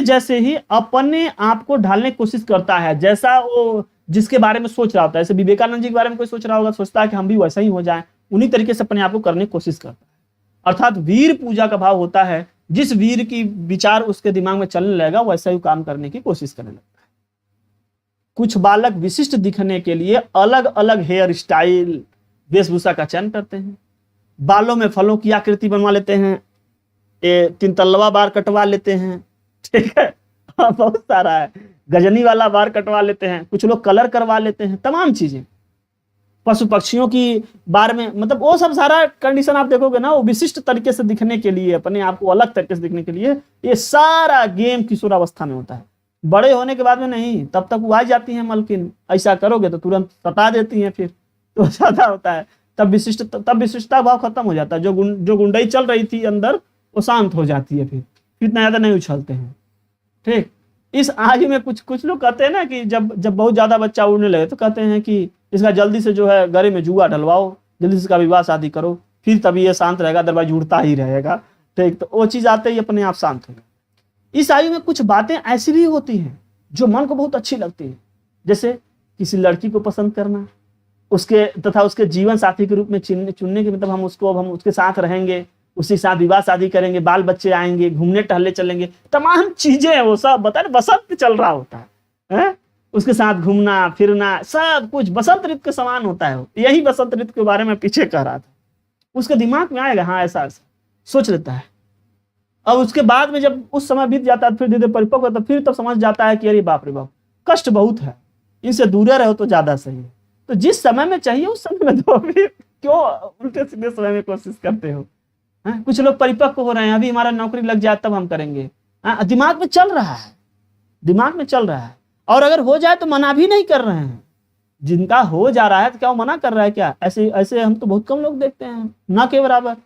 जैसे ही अपने आप को ढालने की कोशिश करता है, जैसा वो जिसके बारे में सोच रहा होता है। जैसे विवेकानंद जी के बारे में कोई सोच रहा होगा, सोचता है कि हम भी वैसा ही हो जाएं, उन्हीं तरीके से अपने आप को करने की कोशिश करता है। अर्थात वीर पूजा का भाव होता है, जिस वीर की विचार उसके दिमाग में चलने लगेगा वैसा ही काम करने की कोशिश करने लगता है। कुछ बालक विशिष्ट दिखने के लिए अलग अलग हेयर स्टाइल वेशभूषा का चयन करते हैं। बालों में फलों की आकृति बनवा लेते हैं, 3 तल्लवा बार कटवा लेते हैं, ठीक है, बहुत सारा है। गजनी वाला बार कटवा लेते हैं, कुछ लोग कलर करवा लेते हैं, तमाम चीजें। पशु पक्षियों की बार में, मतलब वो सब सारा कंडीशन आप देखोगे ना, वो विशिष्ट तरीके से दिखने के लिए, अपने आप को अलग तरीके से दिखने के लिए ये सारा गेम किशोरावस्था में होता है। बड़े होने के बाद में नहीं, तब तक वो आ जाती हैं मलकिन, ऐसा करोगे तो तुरंत सता देती हैं, फिर तो ज्यादा होता है। तब विशिष्टता भाव खत्म हो जाता है। जो गुंडई चल रही थी अंदर वो शांत हो जाती है, फिर इतना ज्यादा नहीं उछलते हैं। ठीक, इस आयु में कुछ लोग कहते हैं ना कि जब बहुत ज्यादा बच्चा उड़ने लगे तो कहते हैं कि इसका जल्दी से जो है गले में जुआ डलवाओ, जल्दी से इसका विवाह शादी करो, फिर तभी ये शांत रहेगा, अदरवाइज उड़ता ही रहेगा। ठीक, तो वो चीज आते ही अपने आप शांत होगा। इस आयु में कुछ बातें ऐसी भी होती हैं जो मन को बहुत अच्छी लगती है, जैसे किसी लड़की को पसंद करना, उसके तथा उसके जीवन साथी के रूप में चुनने के, मतलब हम उसके साथ रहेंगे, उसी साथ विवाह शादी करेंगे, बाल बच्चे आएंगे, घूमने टहलने चलेंगे, तमाम चीजें वो सब बता बसंत चल रहा होता है, उसके साथ घूमना फिरना सब कुछ बसंत ऋतु के समान होता है। यही बसंत ऋतु के बारे में पीछे कह रहा था। उसके दिमाग में आएगा, हाँ ऐसा सोच लेता है। अब उसके बाद में जब उस समय बीत जाता है, फिर धीरे धीरे परिपक्व होता है, फिर तब समझ जाता है कि अरे बाप रे बाप, कष्ट बहुत है, इनसे दूर रहो तो ज्यादा सही है। तो जिस समय में चाहिए उस समय में दो, फिर क्यों उल्टे सीधे समय में कोशिश करते हो? कुछ लोग परिपक्व हो रहे हैं, अभी हमारा नौकरी लग जाए तब हम करेंगे, दिमाग में चल रहा है। और अगर हो जाए तो मना भी नहीं कर रहे हैं। जिनका हो जा रहा है तो क्या वो मना कर रहा है क्या? ऐसे हम तो बहुत कम लोग देखते हैं, ना के बराबर।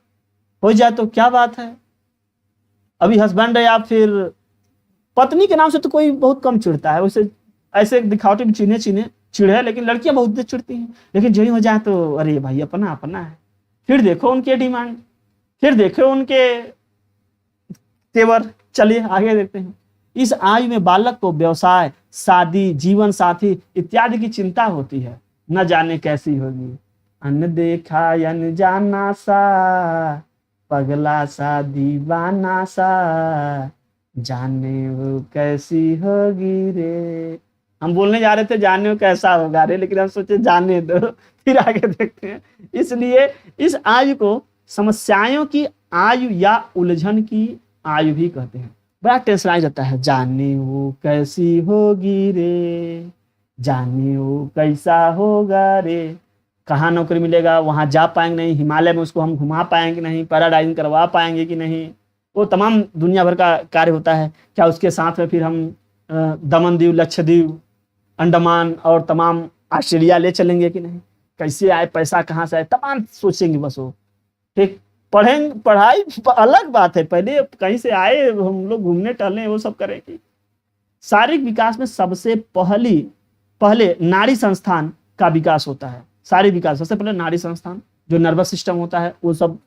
हो जाए तो क्या बात है, अभी हस्बैंड है या फिर पत्नी के नाम से तो कोई बहुत कम चिढ़ता है, वैसे ऐसे दिखावटी में चिढ़ है, लेकिन लड़कियां बहुत चिढ़ती हैं। लेकिन जो ही हो जाए तो अरे भाई अपना अपना है। फिर देखो उनके डिमांड, फिर देखो उनके तेवर। चलिए आगे देखते हैं। इस आयु में बालक को व्यवसाय, शादी, जीवन साथी इत्यादि की चिंता होती है, न जाने कैसी होगी। अन देखा अनजाना सा, पगला सा दीवाना सा, जाने वो कैसी होगी रे। हम बोलने जा रहे थे जाने वो कैसा होगा रे, लेकिन हम सोचे जाने दो, फिर आगे देखते हैं। इसलिए इस आयु को समस्याओं की आयु या उलझन की आयु भी कहते हैं। बड़ा टेंशन आ जाता है, जाने वो कैसी होगी रे, जाने वो कैसा होगा रे, कहाँ नौकरी मिलेगा, वहाँ जा पाएंगे नहीं, हिमालय में उसको हम घुमा पाएंगे नहीं, पैराडाइजिंग करवा पाएंगे कि नहीं, वो तमाम दुनिया भर का कार्य होता है। क्या उसके साथ में फिर हम दमन द्वीप, लक्षद्वीप, अंडमान और तमाम ऑस्ट्रेलिया ले चलेंगे कि नहीं, कैसे आए, पैसा कहाँ से आए, तमाम सोचेंगे बस वो। ठीक, पढ़ेंगे, पढ़ाई अलग बात है, पहले कहीं से आए हम लोग घूमने टहलने वो सब करेंगे। शारीरिक विकास में सबसे पहले नाड़ी संस्थान का विकास होता है। शारीरिक विकास सबसे पहले नाड़ी संस्थान, जो नर्वस सिस्टम होता है, वो सब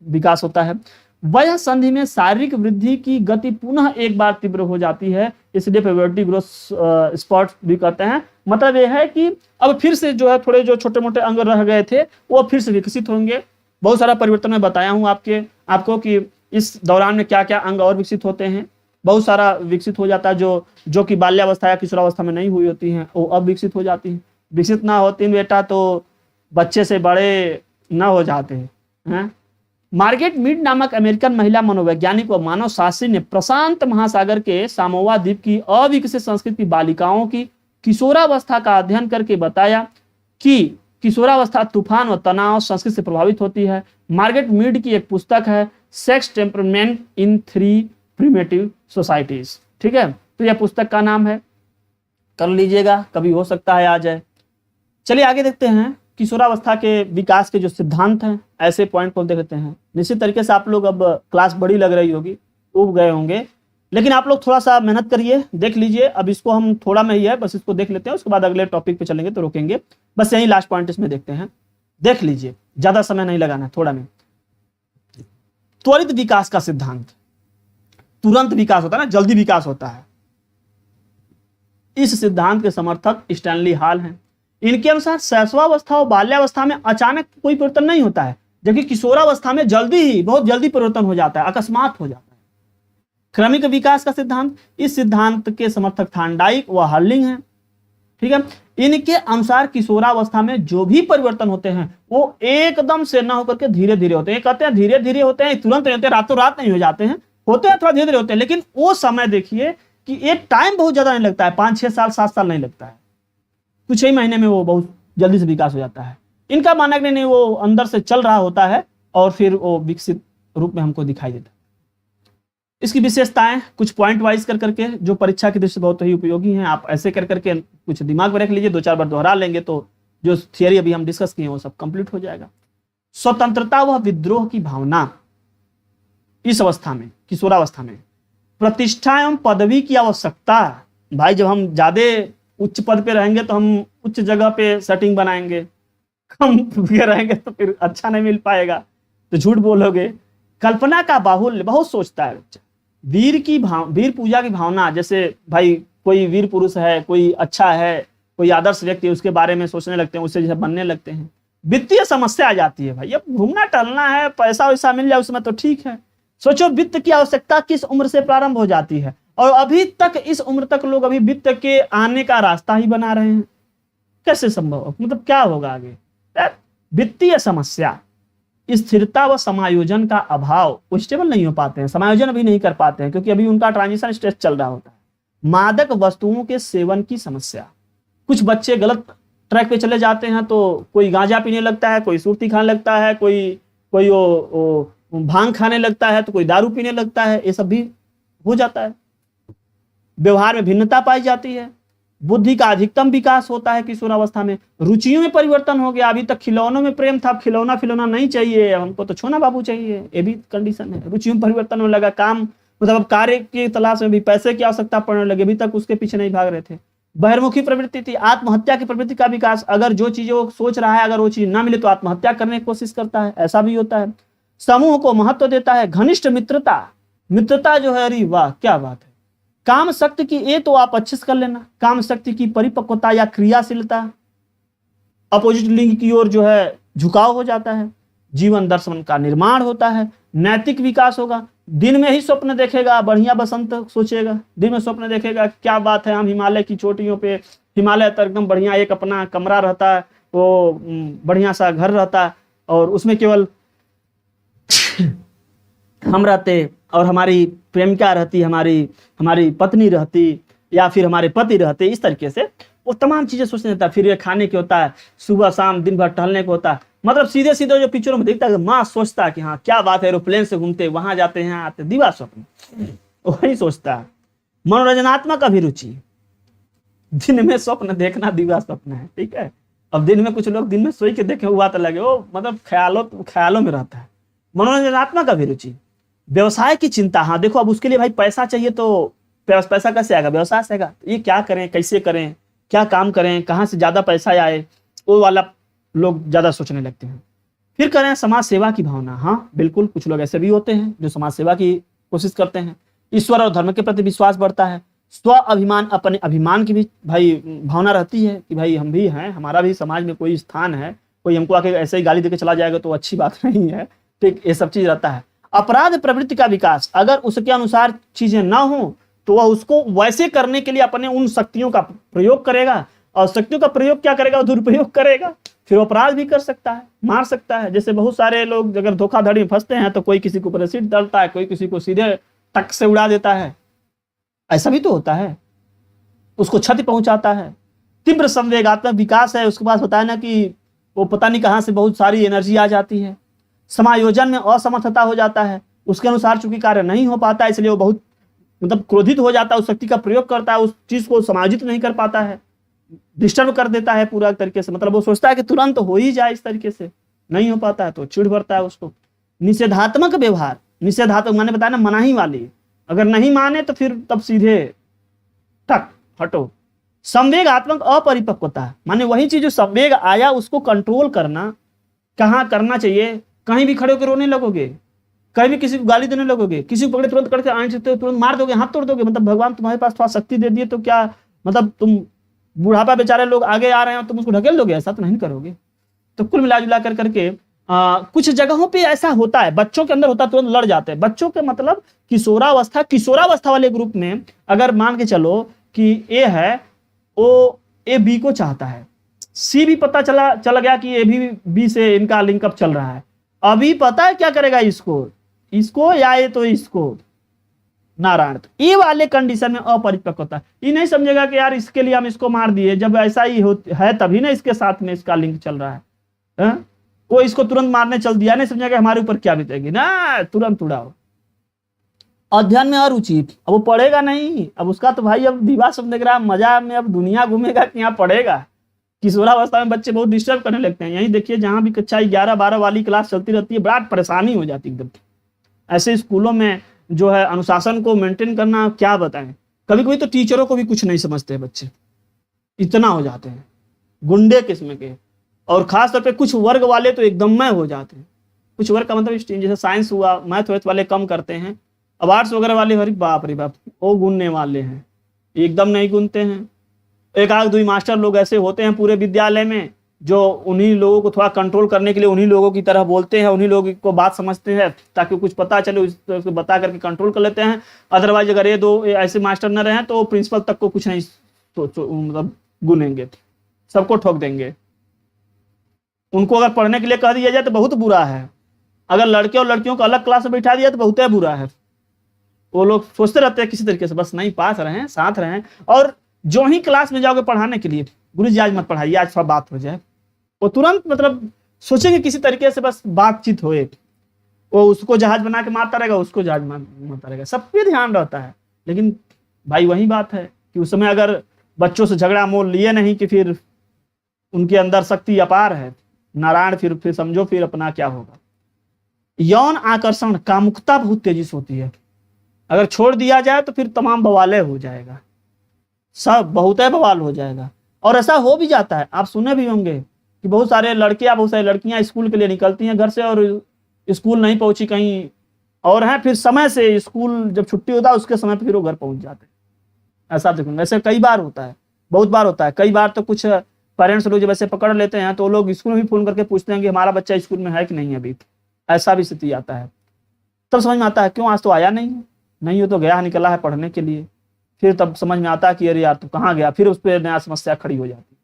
विकास होता है। वयः संधि में शारीरिक वृद्धि की गति पुनः एक बार तीव्र हो जाती है, इसलिए प्यूबर्टी ग्रोथ स्पॉट भी कहते हैं। मतलब यह है कि अब फिर से जो है थोड़े जो छोटे मोटे अंग रह गए थे वो फिर से विकसित होंगे। बहुत सारा परिवर्तन मैं बताया हूँ आपको कि इस दौरान में क्या क्या अंग और विकसित होते हैं। बहुत सारा विकसित हो जाता है जो कि बाल्यावस्था या किशोरावस्था में नहीं हुई होती हैं, वो अब विकसित हो जाती हैं। विकसित ना होती बेटा तो बच्चे से बड़े ना हो जाते हैं। मार्गरेट मीड नामक अमेरिकन महिला मनोवैज्ञानिक व मानव शास्त्री ने प्रशांत महासागर के सामोआ द्वीप की अविकसित संस्कृति की बालिकाओं की किशोरावस्था का अध्ययन करके बताया कि किशोरावस्था तूफान व तनाव संस्कृति से प्रभावित होती है। मार्गरेट मीड की एक पुस्तक है सेक्स टेम्परमेंट इन 3 प्रिमिटिव सोसाइटीज। ठीक है, तो यह पुस्तक का नाम है, कर लीजिएगा, कभी हो सकता है आ जाए। चलिए आगे देखते हैं किशोरावस्था के विकास के जो सिद्धांत हैं, ऐसे पॉइंट को देख लेते हैं। निश्चित तरीके से आप लोग अब क्लास बड़ी लग रही होगी, उब गए होंगे, लेकिन आप लोग थोड़ा सा मेहनत करिए, देख लीजिए। अब इसको हम थोड़ा में ही है, बस इसको देख लेते हैं, उसके बाद अगले टॉपिक पे चलेंगे तो रोकेंगे। बस यही लास्ट पॉइंट इसमें देखते हैं, देख लीजिए, ज्यादा समय नहीं लगाना है, थोड़ा में। त्वरित विकास का सिद्धांत, तुरंत विकास होता है ना, जल्दी विकास होता है। इस सिद्धांत के समर्थक स्टैनली हॉल हैं। इनके अनुसार शैशवावस्था और बाल्यावस्था में अचानक कोई परिवर्तन नहीं होता है, जबकि किशोरावस्था में बहुत जल्दी परिवर्तन हो जाता है, अकस्मात हो जाता है। क्रमिक विकास का सिद्धांत, इस सिद्धांत के समर्थक थॉर्नडाइक व हर्लिंग हैं। ठीक है, इनके अनुसार किशोरावस्था में जो भी परिवर्तन होते हैं वो एकदम से ना होकर के धीरे धीरे होते हैं। कहते हैं धीरे धीरे होते हैं, तुरंत नहीं होते, रातों रात नहीं हो जाते हैं, होते हैं थोड़ा धीरे धीरे होते हैं, लेकिन वो समय देखिए कि एक टाइम बहुत ज्यादा नहीं लगता है, 5-6 साल 7 साल नहीं लगता है, कुछ ही महीने में वो बहुत जल्दी से विकास हो जाता है। इनका मानना कि नहीं, वो अंदर से चल रहा होता है और फिर वो विकसित रूप में हमको दिखाई देता है। इसकी विशेषताएं कुछ पॉइंट वाइज कर करके, जो परीक्षा की दृष्टि से बहुत ही उपयोगी हैं, आप ऐसे कर करके कुछ दिमाग में रख लीजिए, 2-4 बार दोहरा लेंगे तो जो थियरी अभी हम डिस्कस किए वो सब कंप्लीट हो जाएगा। स्वतंत्रता व विद्रोह की भावना इस अवस्था में, किशोरावस्था में। प्रतिष्ठा एवं पदवी की आवश्यकता, भाई जब हम ज्यादा उच्च पद पे रहेंगे तो हम उच्च जगह पे सेटिंग बनाएंगे, कम पे रहेंगे तो फिर अच्छा नहीं मिल पाएगा, तो झूठ बोलोगे। कल्पना का बाहुल्य, बहुत सोचता है बच्चा। वीर पूजा की भावना, जैसे भाई कोई वीर पुरुष है, कोई अच्छा है, कोई आदर्श व्यक्ति है, उसके बारे में सोचने लगते हैं, उससे जैसे बनने लगते हैं। वित्तीय समस्या आ जाती है, भाई अब घूमना टहलना है, पैसा वैसा मिल जाए उसमें तो ठीक है। सोचो वित्त की आवश्यकता किस उम्र से प्रारंभ हो जाती है, और अभी तक इस उम्र तक लोग अभी वित्त के आने का रास्ता ही बना रहे हैं। कैसे संभव, मतलब क्या होगा आगे। वित्तीय समस्या, स्थिरता व समायोजन का अभाव, वो स्टेबल नहीं हो पाते हैं, समायोजन अभी नहीं कर पाते हैं, क्योंकि अभी उनका ट्रांजिशन स्टेज चल रहा होता है। मादक वस्तुओं के सेवन की समस्या, कुछ बच्चे गलत ट्रैक पे चले जाते हैं, तो कोई गांजा पीने लगता है, कोई सुर्ती खाने लगता है, कोई भांग खाने लगता है, तो कोई दारू पीने लगता है, ये सब भी हो जाता है। व्यवहार में भिन्नता पाई जाती है। बुद्धि का अधिकतम विकास होता है किशोरावस्था में। रुचियों में परिवर्तन हो गया, अभी तक खिलौनों में प्रेम था, खिलौना नहीं चाहिए हमको, तो छोना बाबू चाहिए, ये भी कंडीशन है। रुचियों में परिवर्तन होने लगा, काम मतलब अब कार्य की तलाश में भी पैसे की आवश्यकता पड़ने लगी, अभी तक उसके पीछे नहीं भाग रहे थे। बहिर्मुखी प्रवृत्ति थी, आत्महत्या की प्रवृत्ति का विकास, अगर जो चीजें वो सोच रहा है अगर वो चीज ना मिले तो आत्महत्या करने की कोशिश करता है, ऐसा भी होता है। समूह को महत्व देता है, घनिष्ठ मित्रता, मित्रता जो है, अरे वाह क्या बात है। काम शक्ति की, ये तो आप अच्छे से कर लेना, काम शक्ति की परिपक्वता या क्रियाशीलता, अपोजिट लिंग की ओर जो है झुकाव हो जाता है, जीवन दर्शन का निर्माण होता है, नैतिक विकास होगा, दिन में ही स्वप्न देखेगा, बढ़िया बसंत सोचेगा, दिन में स्वप्न देखेगा, क्या बात है, हम हिमालय की चोटियों पे, हिमालय तक एकदम बढ़िया एक अपना कमरा रहता है, वो बढ़िया सा घर रहता है और उसमें केवल हम रहते और हमारी प्रेमिका रहती, हमारी पत्नी रहती या फिर हमारे पति रहते, इस तरीके से वो तमाम चीजें सोचने देता है। फिर ये खाने के होता है, सुबह शाम दिन भर टहलने को होता है, मतलब सीधे सीधे जो पिक्चरों में दिखता है, माँ सोचता है कि हाँ क्या बात है, एरोप्लेन से घूमते वहां जाते हैं आते, दिवा स्वप्न वही सोचता है। मनोरंजनात्मक अभिरुचि, दिन में स्वप्न देखना दिवा स्वप्न है, ठीक है। अब दिन में कुछ लोग दिन में सोई के देखे हुआ तो लगे वो मतलब ख्यालों में रहता है। मनोरंजनात्मक अभिरुचि, व्यवसाय की चिंता, हाँ देखो अब उसके लिए भाई पैसा चाहिए, तो पैसा कैसे आएगा, व्यवसाय से आएगा, ये क्या करें, कैसे करें, क्या काम करें, कहाँ से ज्यादा पैसा आए, वो वाला लोग ज्यादा सोचने लगते हैं। फिर करें समाज सेवा की भावना, हाँ बिल्कुल कुछ लोग ऐसे भी होते हैं जो समाज सेवा की कोशिश करते हैं। ईश्वर और धर्म के प्रति विश्वास बढ़ता है। स्व अभिमान, अपने अभिमान की भी भाई भावना रहती है कि भाई हम भी हैं, हमारा भी समाज में कोई स्थान है, कोई हमको आके ऐसे ही गाली देके चला जाएगा तो अच्छी बात नहीं है, ठीक, ये सब चीज रहता है। अपराध प्रवृत्ति का विकास, अगर उसके अनुसार चीजें ना हो तो वह उसको वैसे करने के लिए अपने उन शक्तियों का प्रयोग करेगा, और शक्तियों का प्रयोग क्या करेगा, दुरुपयोग करेगा, फिर अपराध भी कर सकता है, मार सकता है। जैसे बहुत सारे लोग अगर धोखाधड़ी में फंसते हैं तो कोई किसी को ऊपर सीट डालता है, कोई किसी को सीधे टक से उड़ा देता है, ऐसा भी तो होता है, उसको क्षति पहुंचाता है। तीव्र संवेगात्मक विकास है, उसके पास बताया ना कि वो पता नहीं कहां से बहुत सारी एनर्जी आ जाती है। समायोजन में असमर्थता हो जाता है, उसके अनुसार चूंकि कार्य नहीं हो पाता इसलिए वो बहुत मतलब क्रोधित हो जाता है, उस शक्ति का प्रयोग करता है, उस चीज को समायोजित नहीं कर पाता है, डिस्टर्ब कर देता है पूरा तरीके से, मतलब वो सोचता है कि तुरंत हो ही जाए, इस तरीके से नहीं हो पाता है तो चिढ़ बढ़ता है उसको। निषेधात्मक व्यवहार, निषेधात्मक मैंने बताया ना मनाही वाली, अगर नहीं माने तो फिर तब सीधे टक हटो। संवेगात्मक अपरिपक्वता, माने वही चीज जो संवेग आया उसको कंट्रोल करना, कहाँ करना चाहिए, कहीं भी खड़े होकर रोने लगोगे, कहीं भी किसी को गाली देने लगोगे, किसी को पकड़े तुरंत करके आने से तुरंत मार दोगे, हाथ तोड़ दोगे, मतलब भगवान तुम्हारे पास थोड़ा शक्ति दे दिए तो क्या मतलब तुम बुढ़ापा बेचारे लोग आगे आ रहे हैं तुम उसको ढकेल दोगे, ऐसा तो नहीं करोगे। तो कुल मिला जुला कर करके कुछ जगहों पे ऐसा होता है, बच्चों के अंदर होता है, तुरंत लड़ जाते हैं बच्चों के, मतलब किशोरावस्था वाले ग्रुप में अगर मान के चलो कि ए है, वो ए बी को चाहता है, सी भी पता चला गया कि ए भी बी से इनका लिंकअप चल रहा है, अभी पता है क्या करेगा, इसको या ये तो इसको, नारायण। तो ये वाले कंडीशन में अपरिपक्वता, ये नहीं समझेगा कि यार इसके लिए हम इसको मार दिए, जब ऐसा ही है तभी ना इसके साथ में इसका लिंक चल रहा है, वो इसको तुरंत मारने चल दिया, नहीं समझेगा हमारे ऊपर क्या बीतेगी ना, तुरंत उड़ाओ। अध्ययन में अरुचि, अब वो पढ़ेगा नहीं, अब उसका तो भाई अब दिवा सब देख रहा है, मजा में अब दुनिया घूमेगा कि यहाँ पढ़ेगा। किशोरावस्था में बच्चे बहुत डिस्टर्ब करने लगते हैं, यही देखिए जहां भी कक्षा 11-12 वाली क्लास चलती रहती है बड़ा परेशानी हो जाती है एकदम। ऐसे स्कूलों में जो है अनुशासन को मेंटेन करना क्या बताएं, कभी कभी तो टीचरों को भी कुछ नहीं समझते बच्चे, इतना हो जाते हैं गुंडे किस्म के, और खास तौर पे कुछ वर्ग वाले तो एकदम में हो जाते हैं। कुछ वर्ग का मतलब स्ट्रीम जैसे साइंस हुआ, मैथ वाले कम करते हैं, अब आर्ट्स वगैरह वाले हरी बाप रे बाप वो गुनने वाले हैं, एकदम नहीं गुनते हैं। एक आध दो मास्टर लोग ऐसे होते हैं पूरे विद्यालय में जो उन्हीं लोगों को थोड़ा कंट्रोल करने के लिए उन्हीं लोगों की तरह बोलते हैं, उन्हीं लोगों को बात समझते हैं ताकि कुछ पता चले, उसको बता करके कंट्रोल कर लेते हैं। अदरवाइज अगर ये दो ऐसे मास्टर न रहे तो प्रिंसिपल तक को कुछ नहीं मतलब गुनेंगे, सबको ठोक देंगे। उनको अगर पढ़ने के लिए कह दिया जाए तो बहुत बुरा है, अगर लड़के और लड़कियों को अलग क्लास में बैठा दिया तो बहुत ही बुरा है। वो लोग सोचते रहते हैं किसी तरीके से बस नहीं पास रहें, साथ रहें, और जो ही क्लास में जाओगे पढ़ाने के लिए गुरु जी आज मत पढ़ाइए, आज थोड़ा बात हो जाए, वो तुरंत मतलब सोचेंगे किसी तरीके से बस बातचीत होए, वो उसको जहाज बना के मारता रहेगा, उसको जहाज मारता रहेगा, सब पे ध्यान रहता है। लेकिन भाई वही बात है कि उस समय अगर बच्चों से झगड़ा मोल लिए नहीं कि फिर उनके अंदर शक्ति अपार है, नारायण, फिर समझो फिर अपना क्या होगा। यौन आकर्षण, कामुकता बहुत तेजी से होती है, अगर छोड़ दिया जाए तो फिर तमाम बवाले हो जाएगा, सब बहुत है बवाल हो जाएगा। और ऐसा हो भी जाता है, आप सुने भी होंगे कि बहुत सारे लड़के या बहुत सारी लड़कियां स्कूल के लिए निकलती हैं घर से और स्कूल नहीं पहुंची कहीं और हैं, फिर समय से स्कूल जब छुट्टी होता है उसके समय पर फिर वो घर पहुंच जाते हैं। ऐसा देखूंगा, ऐसे कई बार होता है, बहुत बार होता है। कई बार तो कुछ पेरेंट्स लोग जब ऐसे पकड़ लेते हैं तो लोग स्कूल में भी फोन करके पूछते हैं कि हमारा बच्चा स्कूल में है कि नहीं अभी। ऐसा भी स्थिति आता है, तब समझ में आता है क्यों आज तो आया नहीं हो तो गया निकला है पढ़ने के लिए। फिर तब समझ में आता है कि अरे यार तू कहाँ गया, फिर उस पर नया समस्या खड़ी हो जाती है।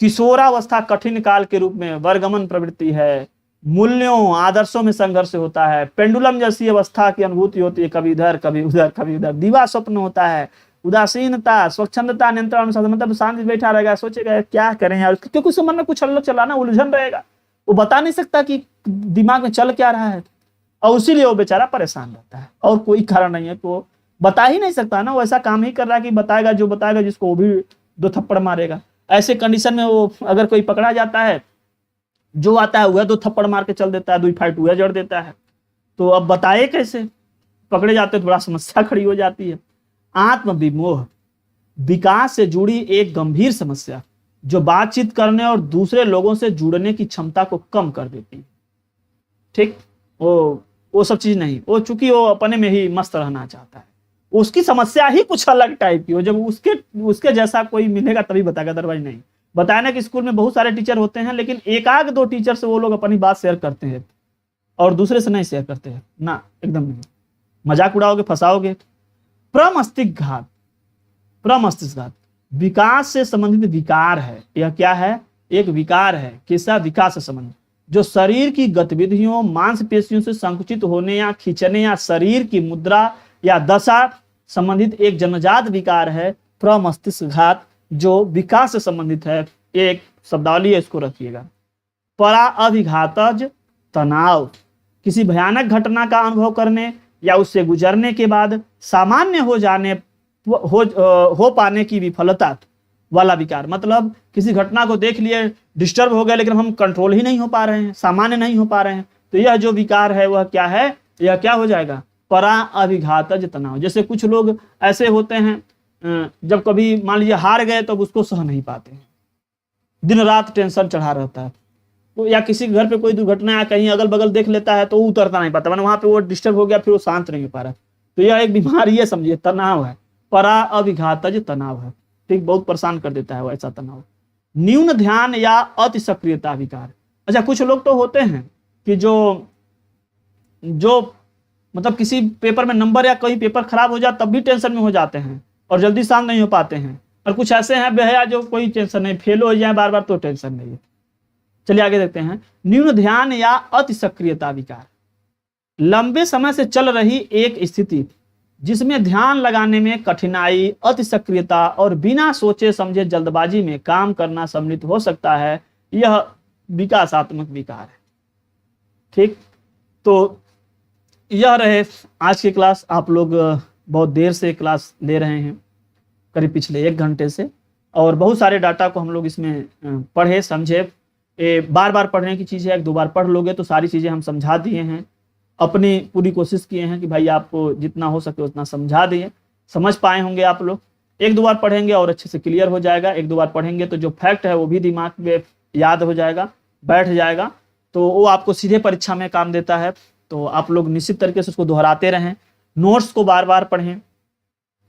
किशोरावस्था कठिन काल के रूप में वर्गमन प्रवृत्ति है, मूल्यों आदर्शों में संघर्ष होता है, पेंडुलम जैसी अवस्था की अनुभूति होती है, कभी इधर कभी उधर कभी उधर, दिवा स्वप्न होता है, उदासीनता, स्वच्छंदता, नियंत्रण, अनुशासन, मतलब शांति बैठा रहेगा, सोचेगा क्या करें यार, क्योंकि उसके मन में कुछ अलग चला ना, उलझन रहेगा, वो बता नहीं सकता कि दिमाग में चल क्या रहा है, और इसीलिए वो बेचारा परेशान रहता है। और कोई कारण नहीं है, तो बता ही नहीं सकता ना, वो ऐसा काम ही कर रहा है कि बताएगा, जो बताएगा जिसको वो भी 2 थप्पड़ मारेगा। ऐसे कंडीशन में वो अगर कोई पकड़ा जाता है, जो आता है वह 2 थप्पड़ मार के चल देता है, 2 फाइट वह जड़ देता है। तो अब बताए कैसे, पकड़े जाते थोड़ा समस्या खड़ी हो जाती है। आत्मविमोह विकास से जुड़ी एक गंभीर समस्या जो बातचीत करने और दूसरे लोगों से जुड़ने की क्षमता को कम कर देती है। ठीक, वो सब चीज नहीं, वो चूंकि वो अपने में ही मस्त रहना चाहता है, उसकी समस्या ही कुछ अलग टाइप की हो। जब उसके जैसा कोई मिलेगा तभी बताएगा, अदरवाइज नहीं। बताया ना कि स्कूल में बहुत सारे टीचर होते हैं, लेकिन 1-2 टीचर से वो लोग अपनी बात शेयर करते हैं और दूसरे से नहीं शेयर करते हैं ना, एकदम नहीं। मजाक उड़ाओगे, फंसाओगे। प्रमस्तिष्क घात विकास से संबंधित विकार है। यह क्या है? एक विकार है। किसका? विकास से संबंधित, जो शरीर की गतिविधियों, मांसपेशियों से संकुचित होने या खींचने या शरीर की मुद्रा या दशा संबंधित एक जन्मजात विकार है प्रमस्तिष्क घात, जो विकास से संबंधित है। एक शब्दावली है, इसको रखिएगा। परा अभिघातज तनाव, किसी भयानक घटना का अनुभव करने या उससे गुजरने के बाद सामान्य हो पाने की विफलता वाला विकार। मतलब किसी घटना को देख लिए, डिस्टर्ब हो गया, लेकिन हम कंट्रोल ही नहीं हो पा रहे हैं, सामान्य नहीं हो पा रहे हैं, तो यह जो विकार है वह क्या है? यह क्या हो जाएगा? परा अभिघातज तनाव। जैसे कुछ लोग ऐसे होते हैं, जब कभी मान लीजिए हार गए तो उसको सह नहीं पाते हैं, दिन रात टेंशन चढ़ा रहता है। तो या किसी घर पे कोई दुर्घटना या कहीं अगल बगल देख लेता है तो वो उतरता नहीं पाता, वहां पे वो डिस्टर्ब हो गया, फिर वो शांत नहीं हो पा रहा। तो यह एक बीमारी है, समझिए, तनाव है, परा अभिघातज तनाव है। ठीक, बहुत परेशान कर देता है वो ऐसा तनाव। न्यून ध्यान या अति सक्रियता विकार। अच्छा, कुछ लोग तो होते हैं कि जो मतलब किसी पेपर में नंबर या कोई पेपर खराब हो जाए तब भी टेंशन में हो जाते हैं और जल्दी शांत नहीं हो पाते हैं, और कुछ ऐसे हैं बेहया जो कोई टेंशन नहीं, फेल हो जाए बार बार तो टेंशन नहीं है। चलिए आगे देखते हैं। न्यून ध्यान या अति सक्रियता विकार, लंबे समय से चल रही एक स्थिति जिसमें ध्यान लगाने में कठिनाई, अति सक्रियता और बिना सोचे समझे जल्दबाजी में काम करना सम्मिलित हो सकता है, यह विकासात्मक विकार है। ठीक, तो यह रहे आज की क्लास। आप लोग बहुत देर से क्लास ले रहे हैं, करीब पिछले 1 घंटे से, और बहुत सारे डाटा को हम लोग इसमें पढ़े समझे। बार बार पढ़ने की चीज़ है, 1-2 बार पढ़ लोगे तो सारी चीज़ें हम समझा दिए हैं, अपनी पूरी कोशिश किए हैं कि भाई आपको जितना हो सके उतना समझा दिए, समझ पाए होंगे आप लोग। 1-2 बार पढ़ेंगे और अच्छे से क्लियर हो जाएगा। 1-2 बार पढ़ेंगे तो जो फैक्ट है वो भी दिमाग में याद हो जाएगा, बैठ जाएगा, तो वो आपको सीधे परीक्षा में काम देता है। तो आप लोग निश्चित तरीके से उसको दोहराते रहें, नोट्स को बार बार पढ़ें।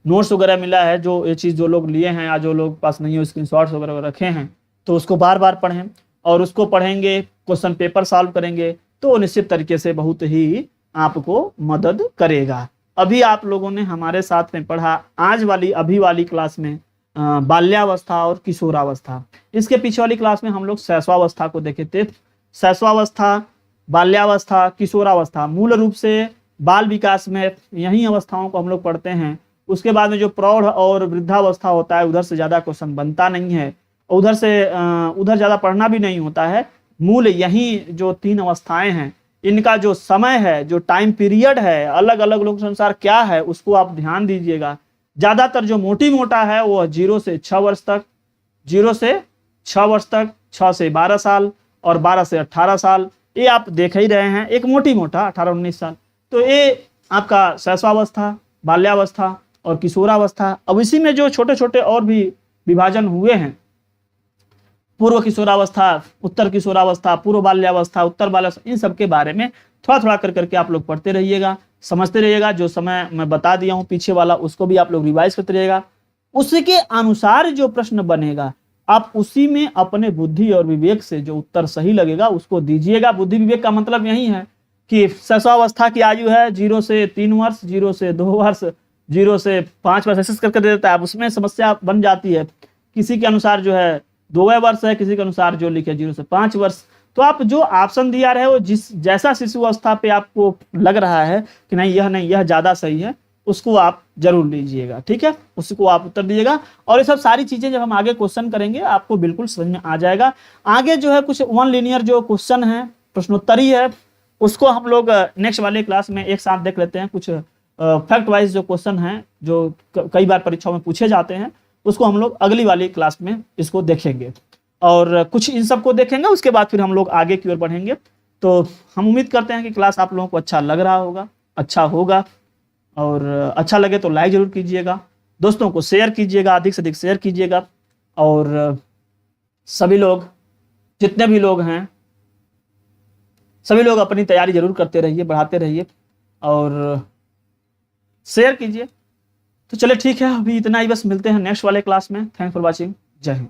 नोट्स वगैरह मिला है, जो ये चीज़ जो लोग लिए हैं या जो लोग पास नहीं हो स्क्रीनशॉट्स वगैरह रखे हैं, तो उसको बार बार पढ़ें, और उसको पढ़ेंगे, क्वेश्चन पेपर सॉल्व करेंगे तो निश्चित तरीके से बहुत ही आपको मदद करेगा। अभी आप लोगों ने हमारे साथ में पढ़ा आज वाली अभी वाली क्लास में बाल्यावस्था और किशोरावस्था। इसके पीछे वाली क्लास में हम लोग शैशवावस्था को देखे थे। शैशवावस्था, बाल्यावस्था, किशोरावस्था, मूल रूप से बाल विकास में यही अवस्थाओं को हम लोग पढ़ते हैं। उसके बाद में जो प्रौढ़ और वृद्धावस्था होता है, उधर से ज़्यादा क्वेश्चन बनता नहीं है, उधर ज़्यादा पढ़ना भी नहीं होता है। मूल यही जो 3 अवस्थाएं हैं, इनका जो समय है, जो टाइम पीरियड है, अलग अलग लोगों के अनुसार क्या है, उसको आप ध्यान दीजिएगा। ज़्यादातर जो मोटा है वो 0 से 6 वर्ष तक, 0 से 6 वर्ष तक, 6 से 12 साल और 12 से 18 साल, ये आप देख ही रहे हैं, एक मोटा 18-19 साल। तो ये आपका शैशवावस्था, बाल्यावस्था और किशोरावस्था। अब इसी में जो छोटे छोटे और भी विभाजन हुए हैं, पूर्व किशोरावस्था, उत्तर किशोरावस्था, पूर्व बाल्यावस्था, उत्तर बाल्यावस्था, इन सब के बारे में थोड़ा थोड़ा कर करके आप लोग पढ़ते रहिएगा, समझते रहिएगा। जो समय मैं बता दिया हूँ पीछे वाला, उसको भी आप लोग रिवाइज करते रहिएगा। उसके अनुसार जो प्रश्न बनेगा आप उसी में अपने बुद्धि और विवेक से जो उत्तर सही लगेगा उसको दीजिएगा। बुद्धि विवेक का मतलब यही है कि शैशवावस्था की आयु है 0 से 3 वर्ष, 0 से 2 वर्ष, 0 से 5 वर्ष, ऐसे करके दे देता है। अब उसमें समस्या बन जाती है, किसी के अनुसार जो है 2 वर्ष है, किसी के अनुसार जो लिखे 0 से 5 वर्ष। तो आप जो ऑप्शन दिया रहे हो, जिस जैसा शिशु अवस्था पे आपको लग रहा है कि नहीं यह ज्यादा सही है, उसको आप जरूर लीजिएगा, ठीक है, उसको आप उत्तर दीजिएगा। और ये सब सारी चीजें जब हम आगे क्वेश्चन करेंगे आपको बिल्कुल समझ में आ जाएगा। आगे जो है कुछ वन लीनियर जो क्वेश्चन है, प्रश्नोत्तरी है, उसको हम लोग नेक्स्ट वाले क्लास में एक साथ देख लेते हैं। कुछ फैक्ट वाइज जो क्वेश्चन हैं जो कई बार परीक्षाओं में पूछे जाते हैं, उसको हम लोग अगली वाली क्लास में इसको देखेंगे और कुछ इन सब को देखेंगे। उसके बाद फिर हम लोग आगे की ओर बढ़ेंगे। तो हम उम्मीद करते हैं कि क्लास आप लोगों को अच्छा लग रहा होगा, अच्छा होगा। और अच्छा लगे तो लाइक जरूर कीजिएगा, दोस्तों को शेयर कीजिएगा, अधिक से अधिक शेयर कीजिएगा। और सभी लोग, जितने भी लोग हैं, सभी लोग अपनी तैयारी जरूर करते रहिए, बढ़ाते रहिए और शेयर कीजिए। तो चलिए ठीक है, अभी इतना ही बस, मिलते हैं नेक्स्ट वाले क्लास में। Thanks for watching. जय हिंद।